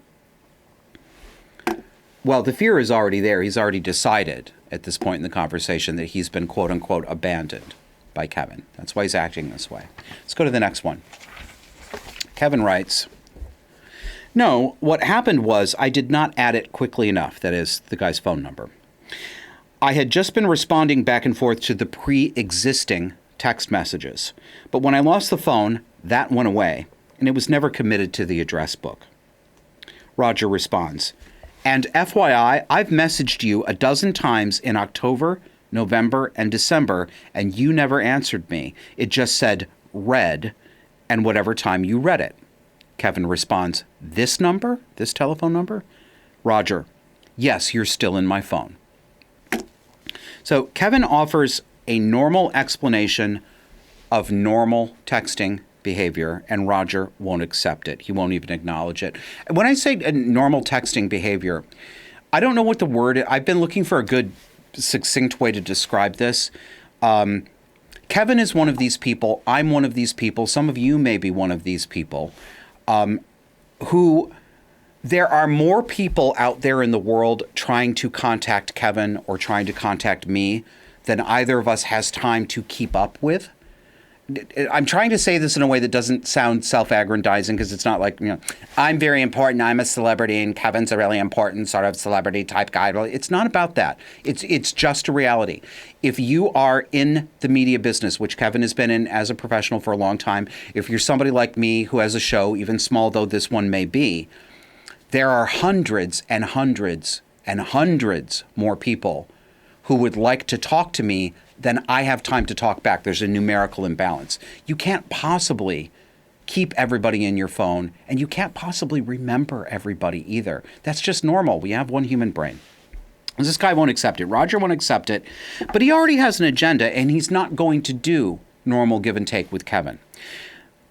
Well, the fear is already there. He's already decided at this point in the conversation that he's been, quote unquote, abandoned by Kevin. That's why he's acting this way. Let's go to the next one. Kevin writes, "No, what happened was I did not add it quickly enough." That is the guy's phone number. "I had just been responding back and forth to the pre-existing text messages. But when I lost the phone, that went away, and it was never committed to the address book." Roger responds, "And FYI, I've messaged you a dozen times in October, November, and December, and you never answered me. It just said read, and whatever time you read it." Kevin responds, "This number? This telephone number?" Roger, "Yes, you're still in my phone." So Kevin offers a normal explanation of normal texting behavior, and Roger won't accept it. He won't even acknowledge it. When I say normal texting behavior, I don't know what the word is. I've been looking for a good, succinct way to describe this. Kevin is one of these people. I'm one of these people. Some of you may be one of these people who there are more people out there in the world trying to contact Kevin or trying to contact me than either of us has time to keep up with. I'm trying to say this in a way that doesn't sound self-aggrandizing, because it's not like, I'm very important, I'm a celebrity, and Kevin's a really important sort of celebrity type guy. It's not about that. It's just a reality. If you are in the media business, which Kevin has been in as a professional for a long time, if you're somebody like me who has a show, even small though this one may be, there are hundreds and hundreds and hundreds more people who would like to talk to me than I have time to talk back. There's a numerical imbalance. You can't possibly keep everybody in your phone, and you can't possibly remember everybody either. That's just normal. We have one human brain. This guy won't accept it. Roger won't accept it, but he already has an agenda, and he's not going to do normal give and take with Kevin.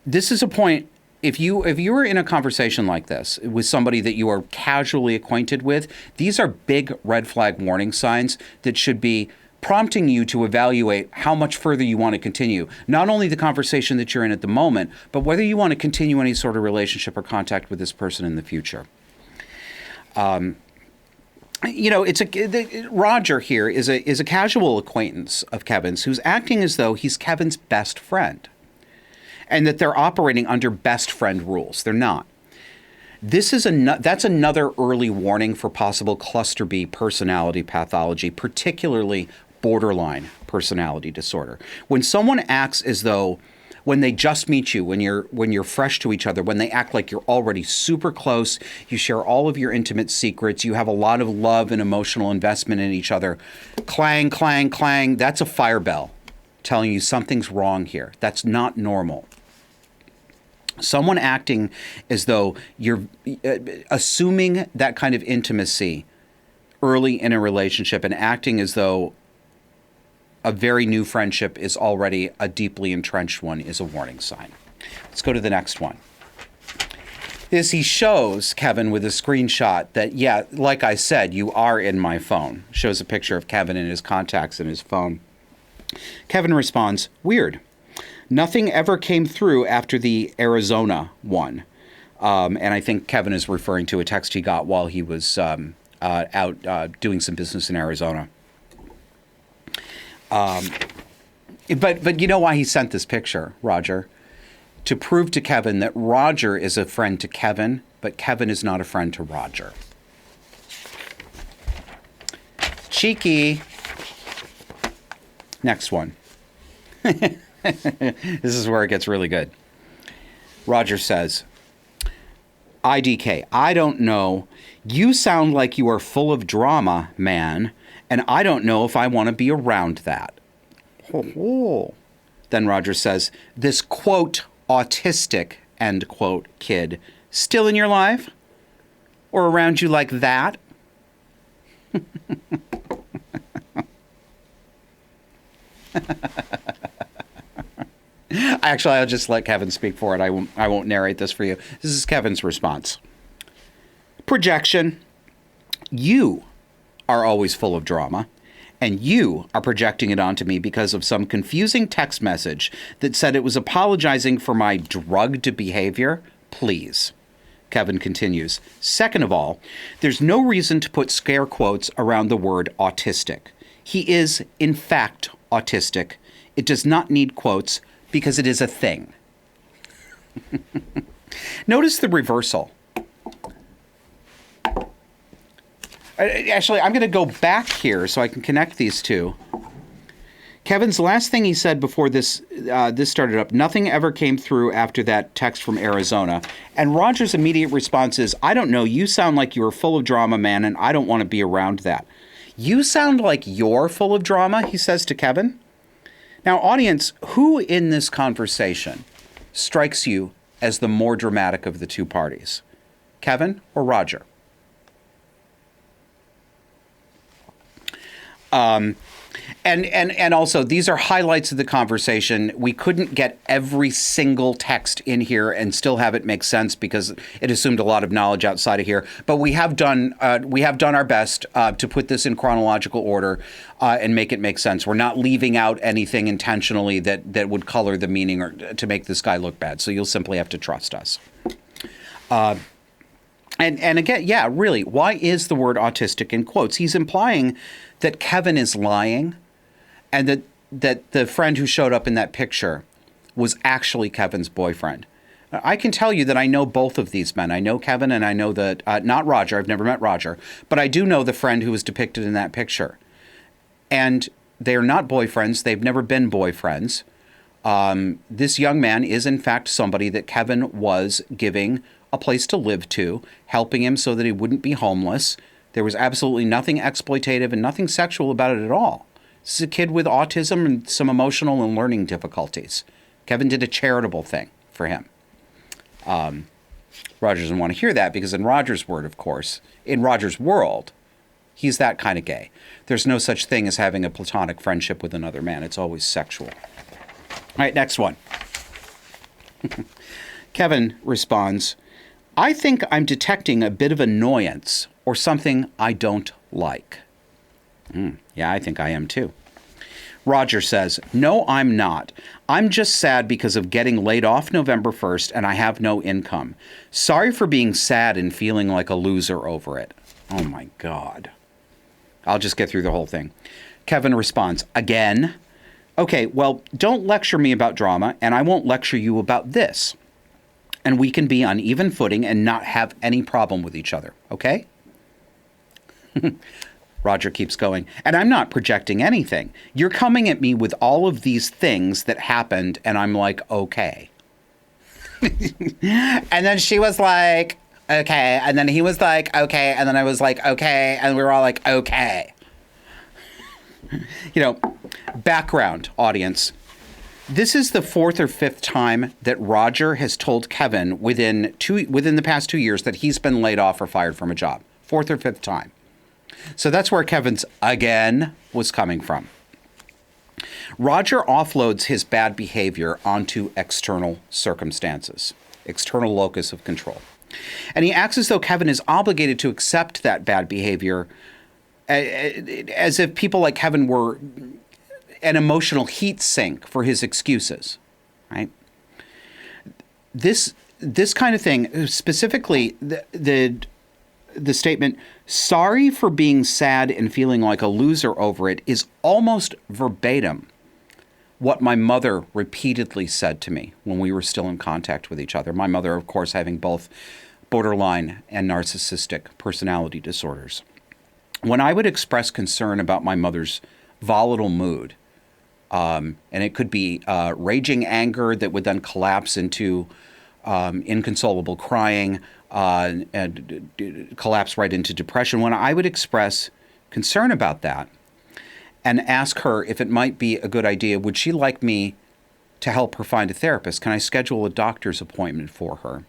This is a point. If you were in a conversation like this with somebody that you are casually acquainted with, these are big red flag warning signs that should be prompting you to evaluate how much further you want to continue. Not only the conversation that you're in at the moment, but whether you want to continue any sort of relationship or contact with this person in the future. Roger here is a casual acquaintance of Kevin's who's acting as though he's Kevin's best friend, and that they're operating under best friend rules. They're not. That's another early warning for possible cluster B personality pathology, particularly borderline personality disorder. When someone acts as though, when they just meet you, when you're fresh to each other, when they act like you're already super close, you share all of your intimate secrets, you have a lot of love and emotional investment in each other, clang, clang, clang, that's a fire bell telling you something's wrong here. That's not normal. Someone acting as though you're assuming that kind of intimacy early in a relationship and acting as though a very new friendship is already a deeply entrenched one is a warning sign. Let's go to the next one. He shows Kevin with a screenshot that, yeah, like I said, you are in my phone. Shows a picture of Kevin and his contacts in his phone. Kevin responds, weird. Nothing ever came through after the Arizona one. And I think Kevin is referring to a text he got while he was out doing some business in Arizona. But you know why he sent this picture, Roger? To prove to Kevin that Roger is a friend to Kevin, but Kevin is not a friend to Roger. Cheeky. Next one. This is where it gets really good. Roger says, IDK, I don't know. You sound like you are full of drama, man, and I don't know if I want to be around that. Oh. Then Roger says, this quote, autistic, end quote, kid, still in your life? Or around you like that? Actually, I'll just let Kevin speak for it. I won't narrate this for you. This is Kevin's response. Projection. You are always full of drama, and you are projecting it onto me because of some confusing text message that said it was apologizing for my drugged behavior. Please. Kevin continues. Second of all, there's no reason to put scare quotes around the word autistic. He is, in fact, autistic. It does not need quotes because it is a thing. Notice the reversal. Actually, I'm going to go back here so I can connect these two. Kevin's last thing he said before this started up, nothing ever came through after that text from Arizona. And Roger's immediate response is, I don't know, you sound like you are full of drama, man, and I don't want to be around that. You sound like you're full of drama, he says to Kevin. Now, audience, who in this conversation strikes you as the more dramatic of the two parties? Kevin or Roger? And also, these are highlights of the conversation. We couldn't get every single text in here and still have it make sense because it assumed a lot of knowledge outside of here. But we have done our best to put this in chronological order and make it make sense. We're not leaving out anything intentionally that would color the meaning or to make this guy look bad. So you'll simply have to trust us. And again, yeah, really, why is the word autistic in quotes? He's implying that Kevin is lying and that the friend who showed up in that picture was actually Kevin's boyfriend. I can tell you that I know both of these men. I know Kevin and I know that, not Roger, I've never met Roger, but I do know the friend who was depicted in that picture. And they're not boyfriends. They've never been boyfriends. This young man is, in fact, somebody that Kevin was giving a place to live to, helping him so that he wouldn't be homeless. There was absolutely nothing exploitative and nothing sexual about it at all. This is a kid with autism and some emotional and learning difficulties. Kevin did a charitable thing for him. Roger doesn't want to hear that because in Roger's word, of course, in Roger's world, he's that kind of gay. There's no such thing as having a platonic friendship with another man. It's always sexual. All right, next one. Kevin responds, I think I'm detecting a bit of annoyance or something I don't like. Yeah, I think I am too. Roger says, no, I'm not. I'm just sad because of getting laid off November 1st and I have no income. Sorry for being sad and feeling like a loser over it. Oh my God. I'll just get through the whole thing. Kevin responds, again? Okay, well, don't lecture me about drama and I won't lecture you about this. And we can be on even footing and not have any problem with each other, okay? Roger keeps going, and I'm not projecting anything. You're coming at me with all of these things that happened, and I'm like, okay. And then she was like, okay. And then he was like, okay. And then I was like, okay. And we were all like, okay. Background, audience. This is the fourth or fifth time that Roger has told Kevin within the past 2 years that he's been laid off or fired from a job. Fourth or fifth time. So that's where Kevin's again was coming from. Roger offloads his bad behavior onto external circumstances, external locus of control. And he acts as though Kevin is obligated to accept that bad behavior as if people like Kevin were an emotional heat sink for his excuses, right? This kind of thing, specifically the statement, sorry for being sad and feeling like a loser over it, is almost verbatim what my mother repeatedly said to me when we were still in contact with each other. My mother, of course, having both borderline and narcissistic personality disorders. When I would express concern about my mother's volatile mood, and it could be raging anger that would then collapse into inconsolable crying, and collapse right into depression. When I would express concern about that and ask her if it might be a good idea, would she like me to help her find a therapist? Can I schedule a doctor's appointment for her?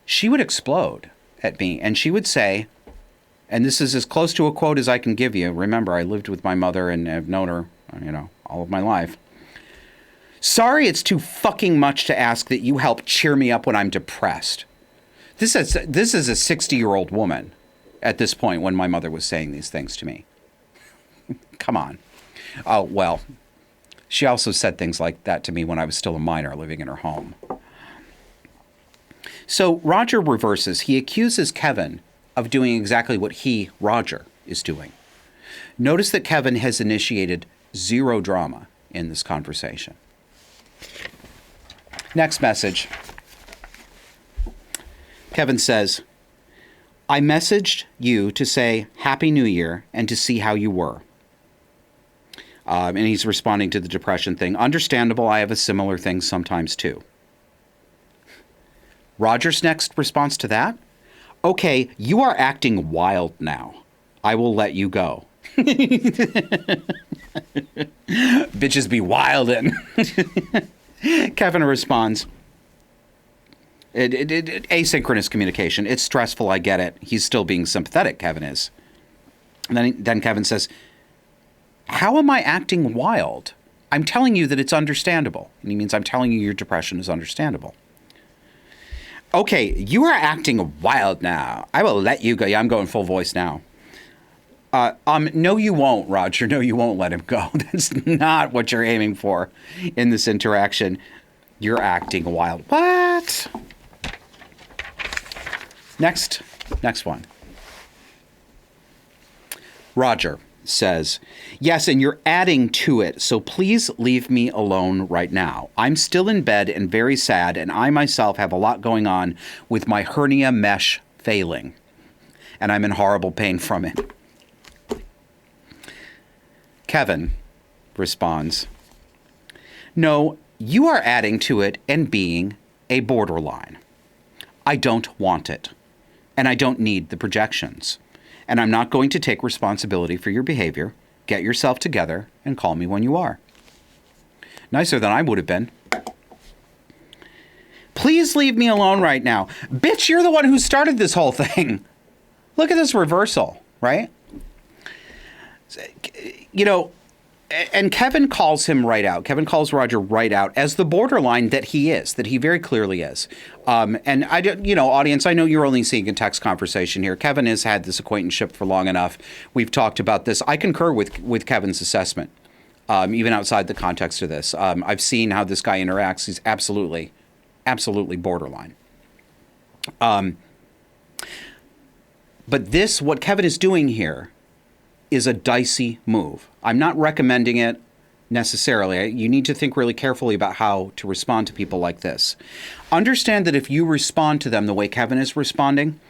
She would explode at me and she would say, and this is as close to a quote as I can give you. Remember, I lived with my mother and have known her, all of my life. Sorry, it's too fucking much to ask that you help cheer me up when I'm depressed. This is a 60-year-old woman at this point when my mother was saying these things to me. Come on. Oh, well, she also said things like that to me when I was still a minor living in her home. So Roger reverses. He accuses Kevin of doing exactly what he, Roger, is doing. Notice that Kevin has initiated zero drama in this conversation. Next message. Kevin says, I messaged you to say Happy New Year and to see how you were. And he's responding to the depression thing. Understandable, I have a similar thing sometimes too. Roger's next response to that? Okay, you are acting wild now. I will let you go. Bitches be wildin'. Kevin responds, asynchronous communication. It's stressful, I get it. He's still being sympathetic, Kevin is. And then Kevin says, How am I acting wild? I'm telling you that it's understandable. And he means I'm telling you your depression is understandable. Okay, you are acting wild now. I will let you go. Yeah, I'm going full voice now. No, you won't, Roger. No, you won't let him go. That's not what you're aiming for in this interaction. You're acting wild. What? Next one. Roger says, yes, and you're adding to it, so please leave me alone right now. I'm still in bed and very sad, and I myself have a lot going on with my hernia mesh failing, and I'm in horrible pain from it. Kevin responds, no, you are adding to it and being a borderline. I don't want it, and I don't need the projections. And I'm not going to take responsibility for your behavior. Get yourself together and call me when you are. Nicer than I would have been. Please leave me alone right now. Bitch, you're the one who started this whole thing. Look at this reversal, right? You know, and Kevin calls him right out. Kevin calls Roger right out as the borderline that he is, that he very clearly is. And I don't, audience, I know you're only seeing a text conversation here. Kevin has had this acquaintanceship for long enough. We've talked about this. I concur with Kevin's assessment, even outside the context of this. I've seen how this guy interacts. He's absolutely borderline. But what Kevin is doing here is a dicey move. I'm not recommending it necessarily. You need to think really carefully about how to respond to people like this. Understand that if you respond to them the way Kevin is responding,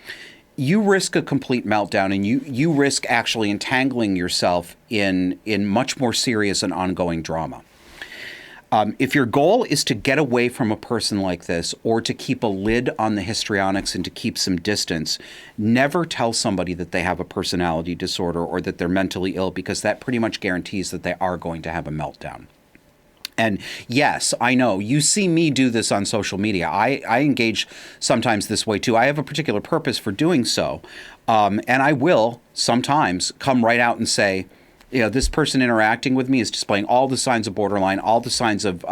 you risk a complete meltdown, and you risk actually entangling yourself in much more serious and ongoing drama. If your goal is to get away from a person like this, or to keep a lid on the histrionics and to keep some distance, never tell somebody that they have a personality disorder or that they're mentally ill, because that pretty much guarantees that they are going to have a meltdown. And yes, I know, you see me do this on social media. I engage sometimes this way too. I have a particular purpose for doing so. And I will sometimes come right out and say, this person interacting with me is displaying all the signs of borderline, all the signs of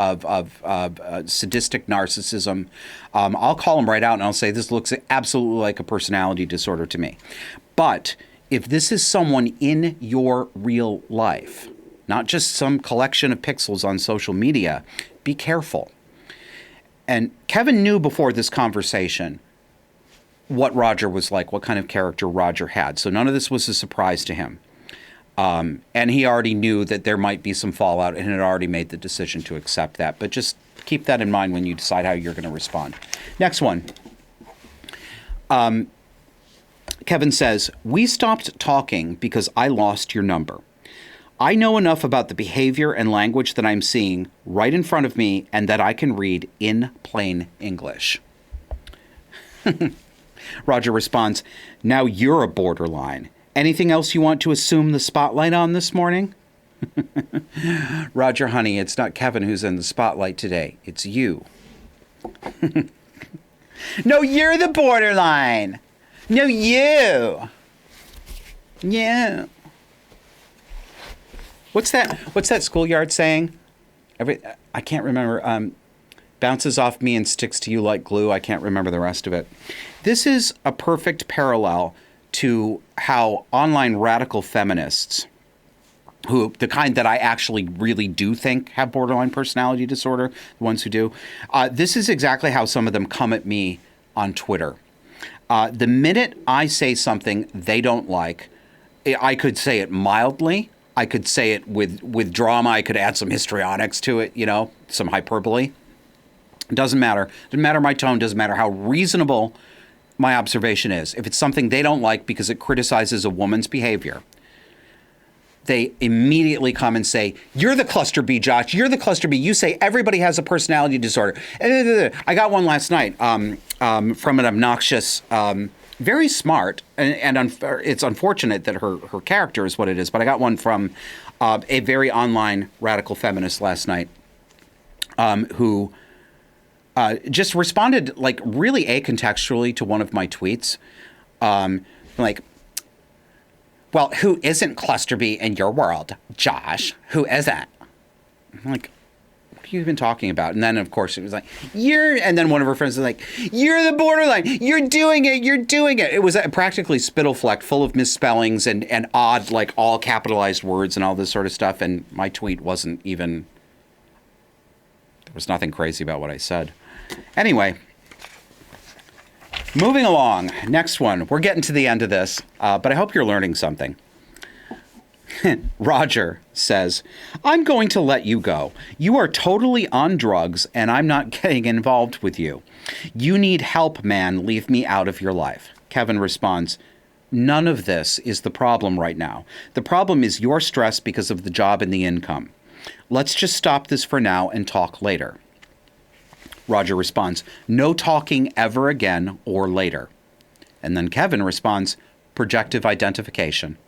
sadistic narcissism. I'll call them right out and I'll say, this looks absolutely like a personality disorder to me. But if this is someone in your real life, not just some collection of pixels on social media, be careful. And Kevin knew before this conversation what Roger was like, what kind of character Roger had. So none of this was a surprise to him. And he already knew that there might be some fallout and had already made the decision to accept that. But just keep that in mind when you decide how you're going to respond. Next one. Kevin says, we stopped talking because I lost your number. I know enough about the behavior and language that I'm seeing right in front of me and that I can read in plain English. Roger responds, now you're a borderline. Anything else you want to assume the spotlight on this morning? Roger, honey, it's not Kevin who's in the spotlight today. It's you. No, you're the borderline. No, you. Yeah. What's that schoolyard saying? I can't remember. Bounces off me and sticks to you like glue. I can't remember the rest of it. This is a perfect parallel to how online radical feminists, who the kind that I actually really do think have borderline personality disorder, the ones who do, this is exactly how some of them come at me on Twitter. The minute I say something they don't like, I could say it mildly. I could say it with drama. I could add some histrionics to it, some hyperbole. It doesn't matter. Doesn't matter my tone. Doesn't matter how reasonable my observation is. If it's something they don't like because it criticizes a woman's behavior, they immediately come and say, you're the cluster B, Josh. You're the cluster B. You say everybody has a personality disorder. I got one last night from an obnoxious, very smart, and it's unfortunate that her character is what it is, but I got one from a very online radical feminist last night who just responded like really acontextually to one of my tweets. Like, well, who isn't cluster B in your world? Josh, who isn't? I'm like, what are you even talking about? And then, of course, it was like, and then one of her friends was like, you're the borderline. You're doing it. You're doing it. It was practically spittlefleck, full of misspellings and odd, like, all capitalized words and all this sort of stuff. And my tweet wasn't even, there was nothing crazy about what I said. Anyway, moving along. Next one. We're getting to the end of this, but I hope you're learning something. Roger says, I'm going to let you go. You are totally on drugs, and I'm not getting involved with you. You need help, man. Leave me out of your life. Kevin responds, none of this is the problem right now. The problem is your stress because of the job and the income. Let's just stop this for now and talk later. Roger responds, no talking ever again or later. And then Kevin responds, projective identification.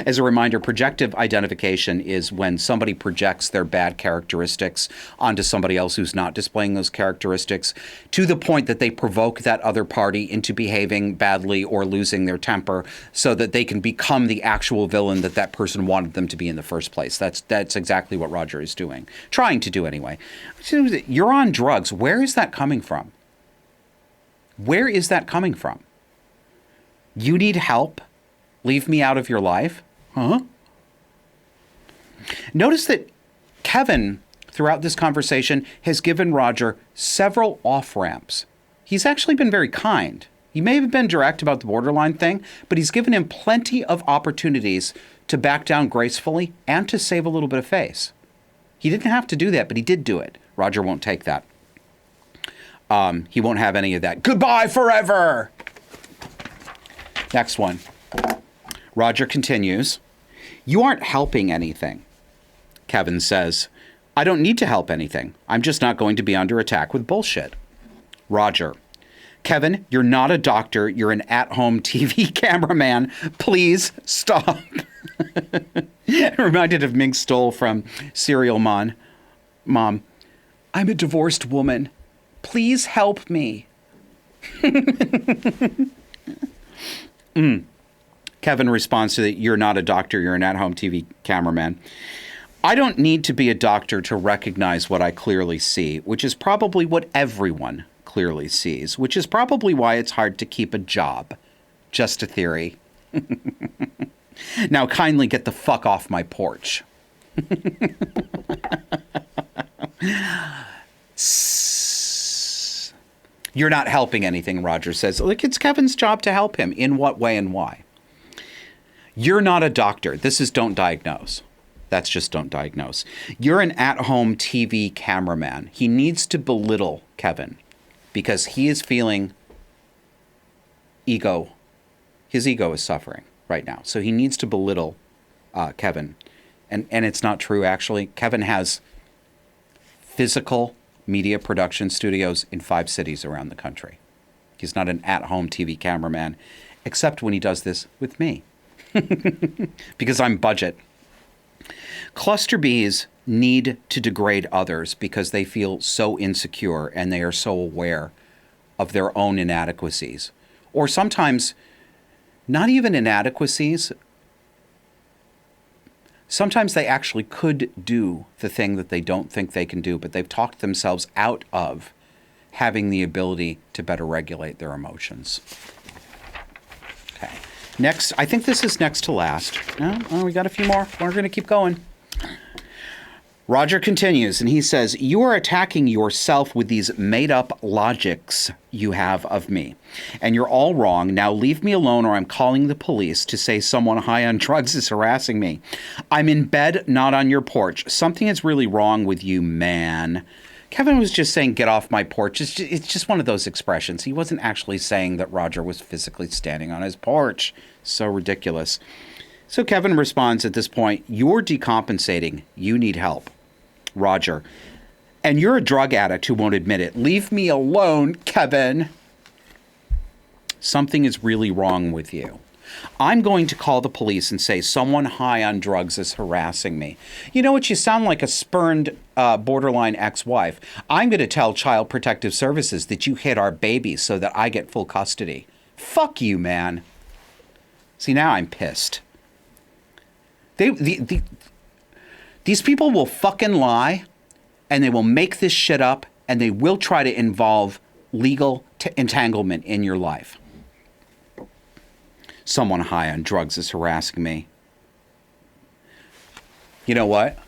As a reminder, projective identification is when somebody projects their bad characteristics onto somebody else who's not displaying those characteristics to the point that they provoke that other party into behaving badly or losing their temper so that they can become the actual villain that that person wanted them to be in the first place. That's exactly what Roger is doing. Trying to do anyway. You're on drugs. Where is that coming from? Where is that coming from? You need help? Leave me out of your life? Huh? Notice that Kevin, throughout this conversation, has given Roger several off-ramps. He's actually been very kind. He may have been direct about the borderline thing, but he's given him plenty of opportunities to back down gracefully and to save a little bit of face. He didn't have to do that, but he did do it. Roger won't take that. He won't have any of that. Goodbye forever! Next one. Roger continues, you aren't helping anything. Kevin says, I don't need to help anything. I'm just not going to be under attack with bullshit. Roger, Kevin, you're not a doctor. You're an at-home TV cameraman. Please stop. Reminded of Mink Stole from Serial Mom, I'm a divorced woman. Please help me. Kevin responds to that, you're not a doctor, you're an at-home TV cameraman. I don't need to be a doctor to recognize what I clearly see, which is probably what everyone clearly sees, which is probably why it's hard to keep a job. Just a theory. Now kindly get the fuck off my porch. You're not helping anything, Roger says. Look, it's Kevin's job to help him. In what way and why? You're not a doctor. This is don't diagnose. That's just don't diagnose. You're an at-home TV cameraman. He needs to belittle Kevin because he is feeling ego. His ego is suffering right now. So he needs to belittle Kevin. And it's not true, actually. Kevin has physical media production studios in 5 cities around the country. He's not an at-home TV cameraman, except when he does this with me. Because I'm budget. Cluster Bs need to degrade others because they feel so insecure and they are so aware of their own inadequacies. Or sometimes not even inadequacies. Sometimes they actually could do the thing that they don't think they can do, but they've talked themselves out of having the ability to better regulate their emotions. Okay. Next, I think this is next to last. No? Oh, we got a few more. We're going to keep going. Roger continues, and he says, you are attacking yourself with these made-up logics you have of me. And you're all wrong. Now leave me alone or I'm calling the police to say someone high on drugs is harassing me. I'm in bed, not on your porch. Something is really wrong with you, man. Kevin was just saying, get off my porch. It's just one of those expressions. He wasn't actually saying that Roger was physically standing on his porch. So ridiculous. So Kevin responds at this point, you're decompensating. You need help. Roger, and you're a drug addict who won't admit it. Leave me alone, Kevin. Something is really wrong with you. I'm going to call the police and say someone high on drugs is harassing me. You know what? You sound like a spurned borderline ex-wife. I'm going to tell Child Protective Services that you hit our baby so that I get full custody. Fuck you, man. See, now I'm pissed. These people will fucking lie, and they will make this shit up, and they will try to involve legal entanglement in your life. Someone high on drugs is harassing me. You know what?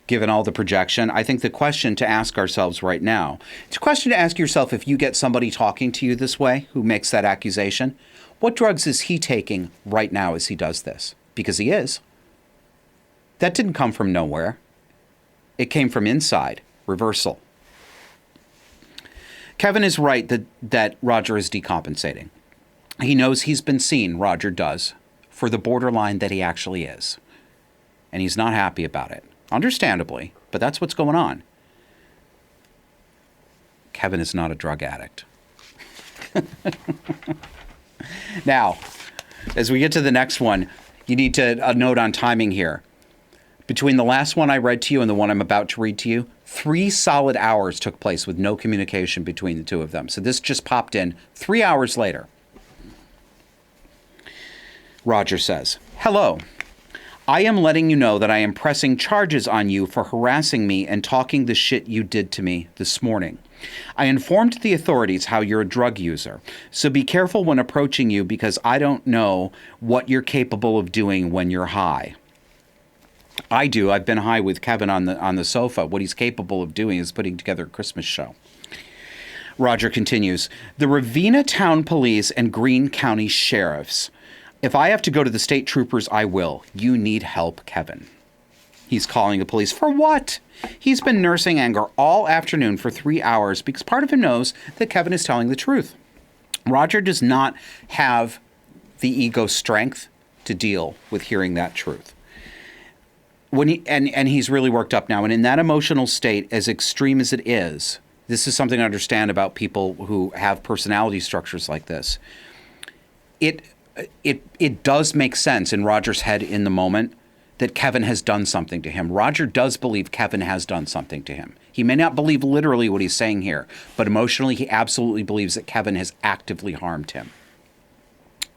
Given all the projection, I think the question to ask ourselves right now, it's a question to ask yourself if you get somebody talking to you this way who makes that accusation, what drugs is he taking right now as he does this? Because he is. That didn't come from nowhere. It came from inside. Reversal. Kevin is right that Roger is decompensating. He knows he's been seen, Roger does, for the borderline that he actually is. And he's not happy about it. Understandably, but that's what's going on. Kevin is not a drug addict. Now, as we get to the next one, you need to a note on timing here. Between the last one I read to you and the one I'm about to read to you, 3 solid hours took place with no communication between the two of them. So this just popped in 3 hours later. Roger says, "Hello. I am letting you know that I am pressing charges on you for harassing me and talking the shit you did to me this morning. I informed the authorities how you're a drug user, so be careful when approaching you because I don't know what you're capable of doing when you're high." I do. I've been high with Kevin on the sofa. What he's capable of doing is putting together a Christmas show. Roger continues, "The Ravenna Town Police and Greene County Sheriffs. If I have to go to the state troopers, I will. You need help, Kevin." He's calling the police. For what? He's been nursing anger all afternoon for 3 hours because part of him knows that Kevin is telling the truth. Roger does not have the ego strength to deal with hearing that truth. When he's really worked up now. And in that emotional state, as extreme as it is, this is something to understand about people who have personality structures like this. It does make sense in Roger's head in the moment that Kevin has done something to him. Roger does believe Kevin has done something to him. He may not believe literally what he's saying here, but emotionally he absolutely believes that Kevin has actively harmed him.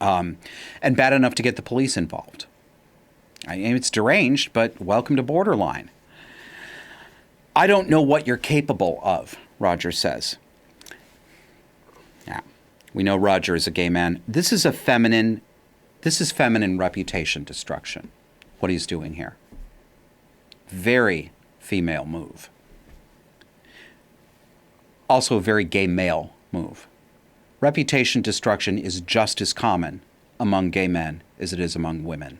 And bad enough to get the police involved. I mean, it's deranged, but welcome to borderline. "I don't know what you're capable of," Roger says. Yeah. We know Roger is a gay man. This is feminine reputation destruction, what he's doing here. Very female move. Also a very gay male move. Reputation destruction is just as common among gay men as it is among women.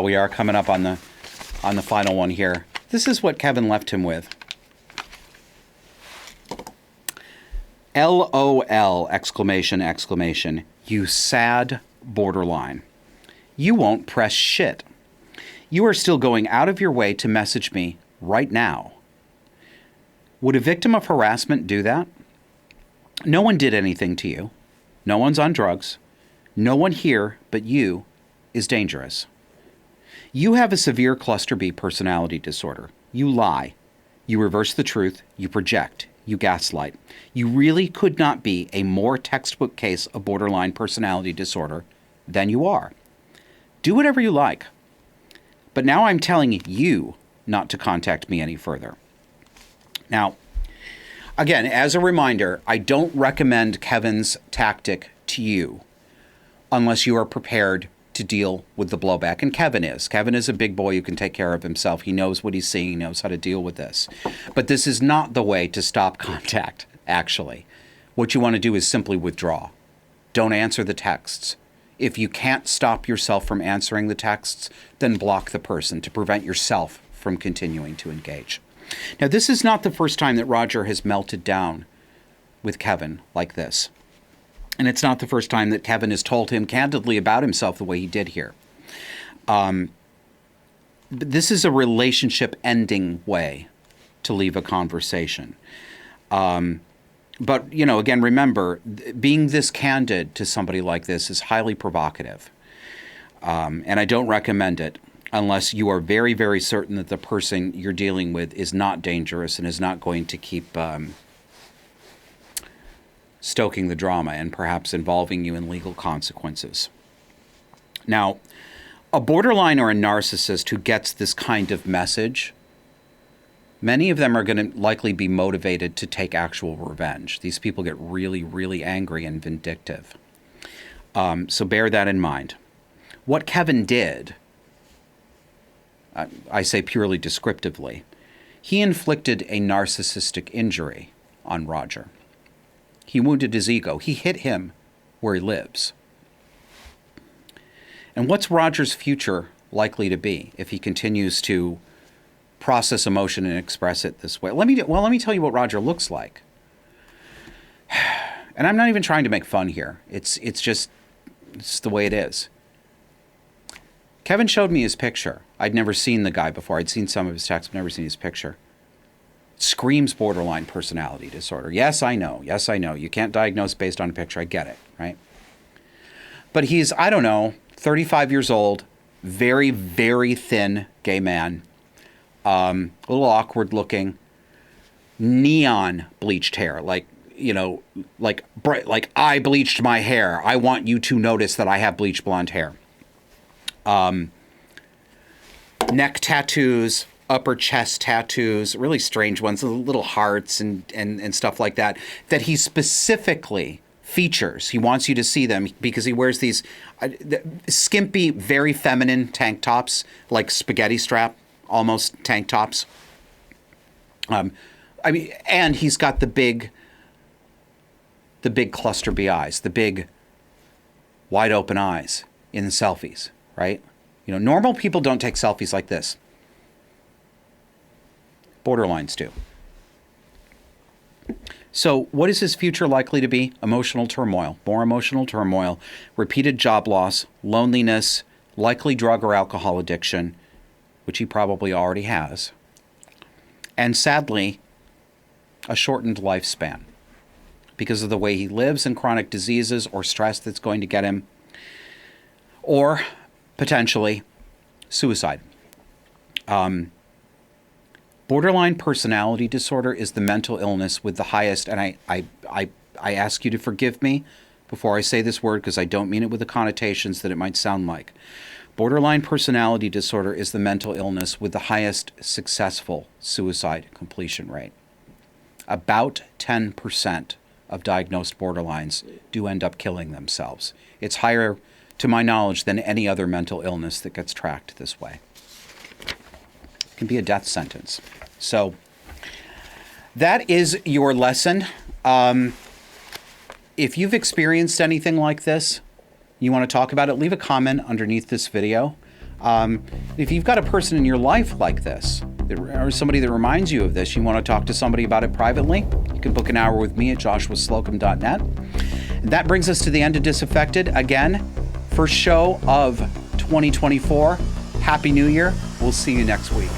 We are coming up on the final one here. This is what Kevin left him with. LOL, exclamation, exclamation. You sad borderline. You won't press shit. You are still going out of your way to message me right now. Would a victim of harassment do that? No one did anything to you. No one's on drugs. No one here but you is dangerous. You have a severe cluster B personality disorder. You lie. You reverse the truth. You project. You gaslight. You really could not be a more textbook case of borderline personality disorder than you are. Do whatever you like. But now I'm telling you not to contact me any further. Now, again, as a reminder, I don't recommend Kevin's tactic to you unless you are prepared to deal with the blowback. And Kevin is. Kevin is a big boy who can take care of himself. He knows what he's seeing. He knows how to deal with this. But this is not the way to stop contact, actually. What you want to do is simply withdraw. Don't answer the texts. If you can't stop yourself from answering the texts, then block the person to prevent yourself from continuing to engage. Now, this is not the first time that Roger has melted down with Kevin like this. And it's not the first time that Kevin has told him candidly about himself the way he did here. This is a relationship-ending way to leave a conversation. But, you know, again, remember, being this candid to somebody like this is highly provocative. And I don't recommend it unless you are very, very certain that the person you're dealing with is not dangerous and is not going to keep stoking the drama and perhaps involving you in legal consequences. Now, a borderline or a narcissist who gets this kind of message, many of them are going to likely be motivated to take actual revenge. These people get really, really angry and vindictive. So bear that in mind. What Kevin did, I say purely descriptively, he inflicted a narcissistic injury on Roger. He wounded his ego. He hit him where he lives. And what's Roger's future likely to be if he continues to process emotion and express it this way? Let me tell you what Roger looks like. And I'm not even trying to make fun here. It's the way it is. Kevin showed me his picture. I'd never seen the guy before. I'd seen some of his texts, but never seen his picture. Screams borderline personality disorder. Yes, I know. Yes, I know. You can't diagnose based on a picture. I get it, right? But he's, I don't know, 35 years old, very, very thin gay man, a little awkward looking, neon bleached hair, like, you know, like bright, like I bleached my hair. I want you to notice that I have bleached blonde hair. Neck tattoos, upper chest tattoos, really strange ones, little hearts and stuff like that, that he specifically features. He wants you to see them because he wears these skimpy, very feminine tank tops, like spaghetti strap, almost tank tops. I mean, and he's got the big cluster B eyes, the big wide open eyes in the selfies, right? You know, normal people don't take selfies like this. Borderlines do. So what is his future likely to be? Emotional turmoil, more emotional turmoil, repeated job loss, loneliness, likely drug or alcohol addiction, which he probably already has, and sadly, a shortened lifespan because of the way he lives and chronic diseases or stress that's going to get him, or potentially suicide. Borderline personality disorder is the mental illness with the highest, and I ask you to forgive me before I say this word because I don't mean it with the connotations that it might sound like. Borderline personality disorder is the mental illness with the highest successful suicide completion rate. About 10% of diagnosed borderlines do end up killing themselves. It's higher, to my knowledge, than any other mental illness that gets tracked this way. It can be a death sentence. So that is your lesson. If you've experienced anything like this, you want to talk about it, leave a comment underneath this video. If you've got a person in your life like this, or somebody that reminds you of this, you want to talk to somebody about it privately, you can book an hour with me at joshuaslocum.net. And that brings us to the end of Disaffected. Again, first show of 2024. Happy New Year. We'll see you next week.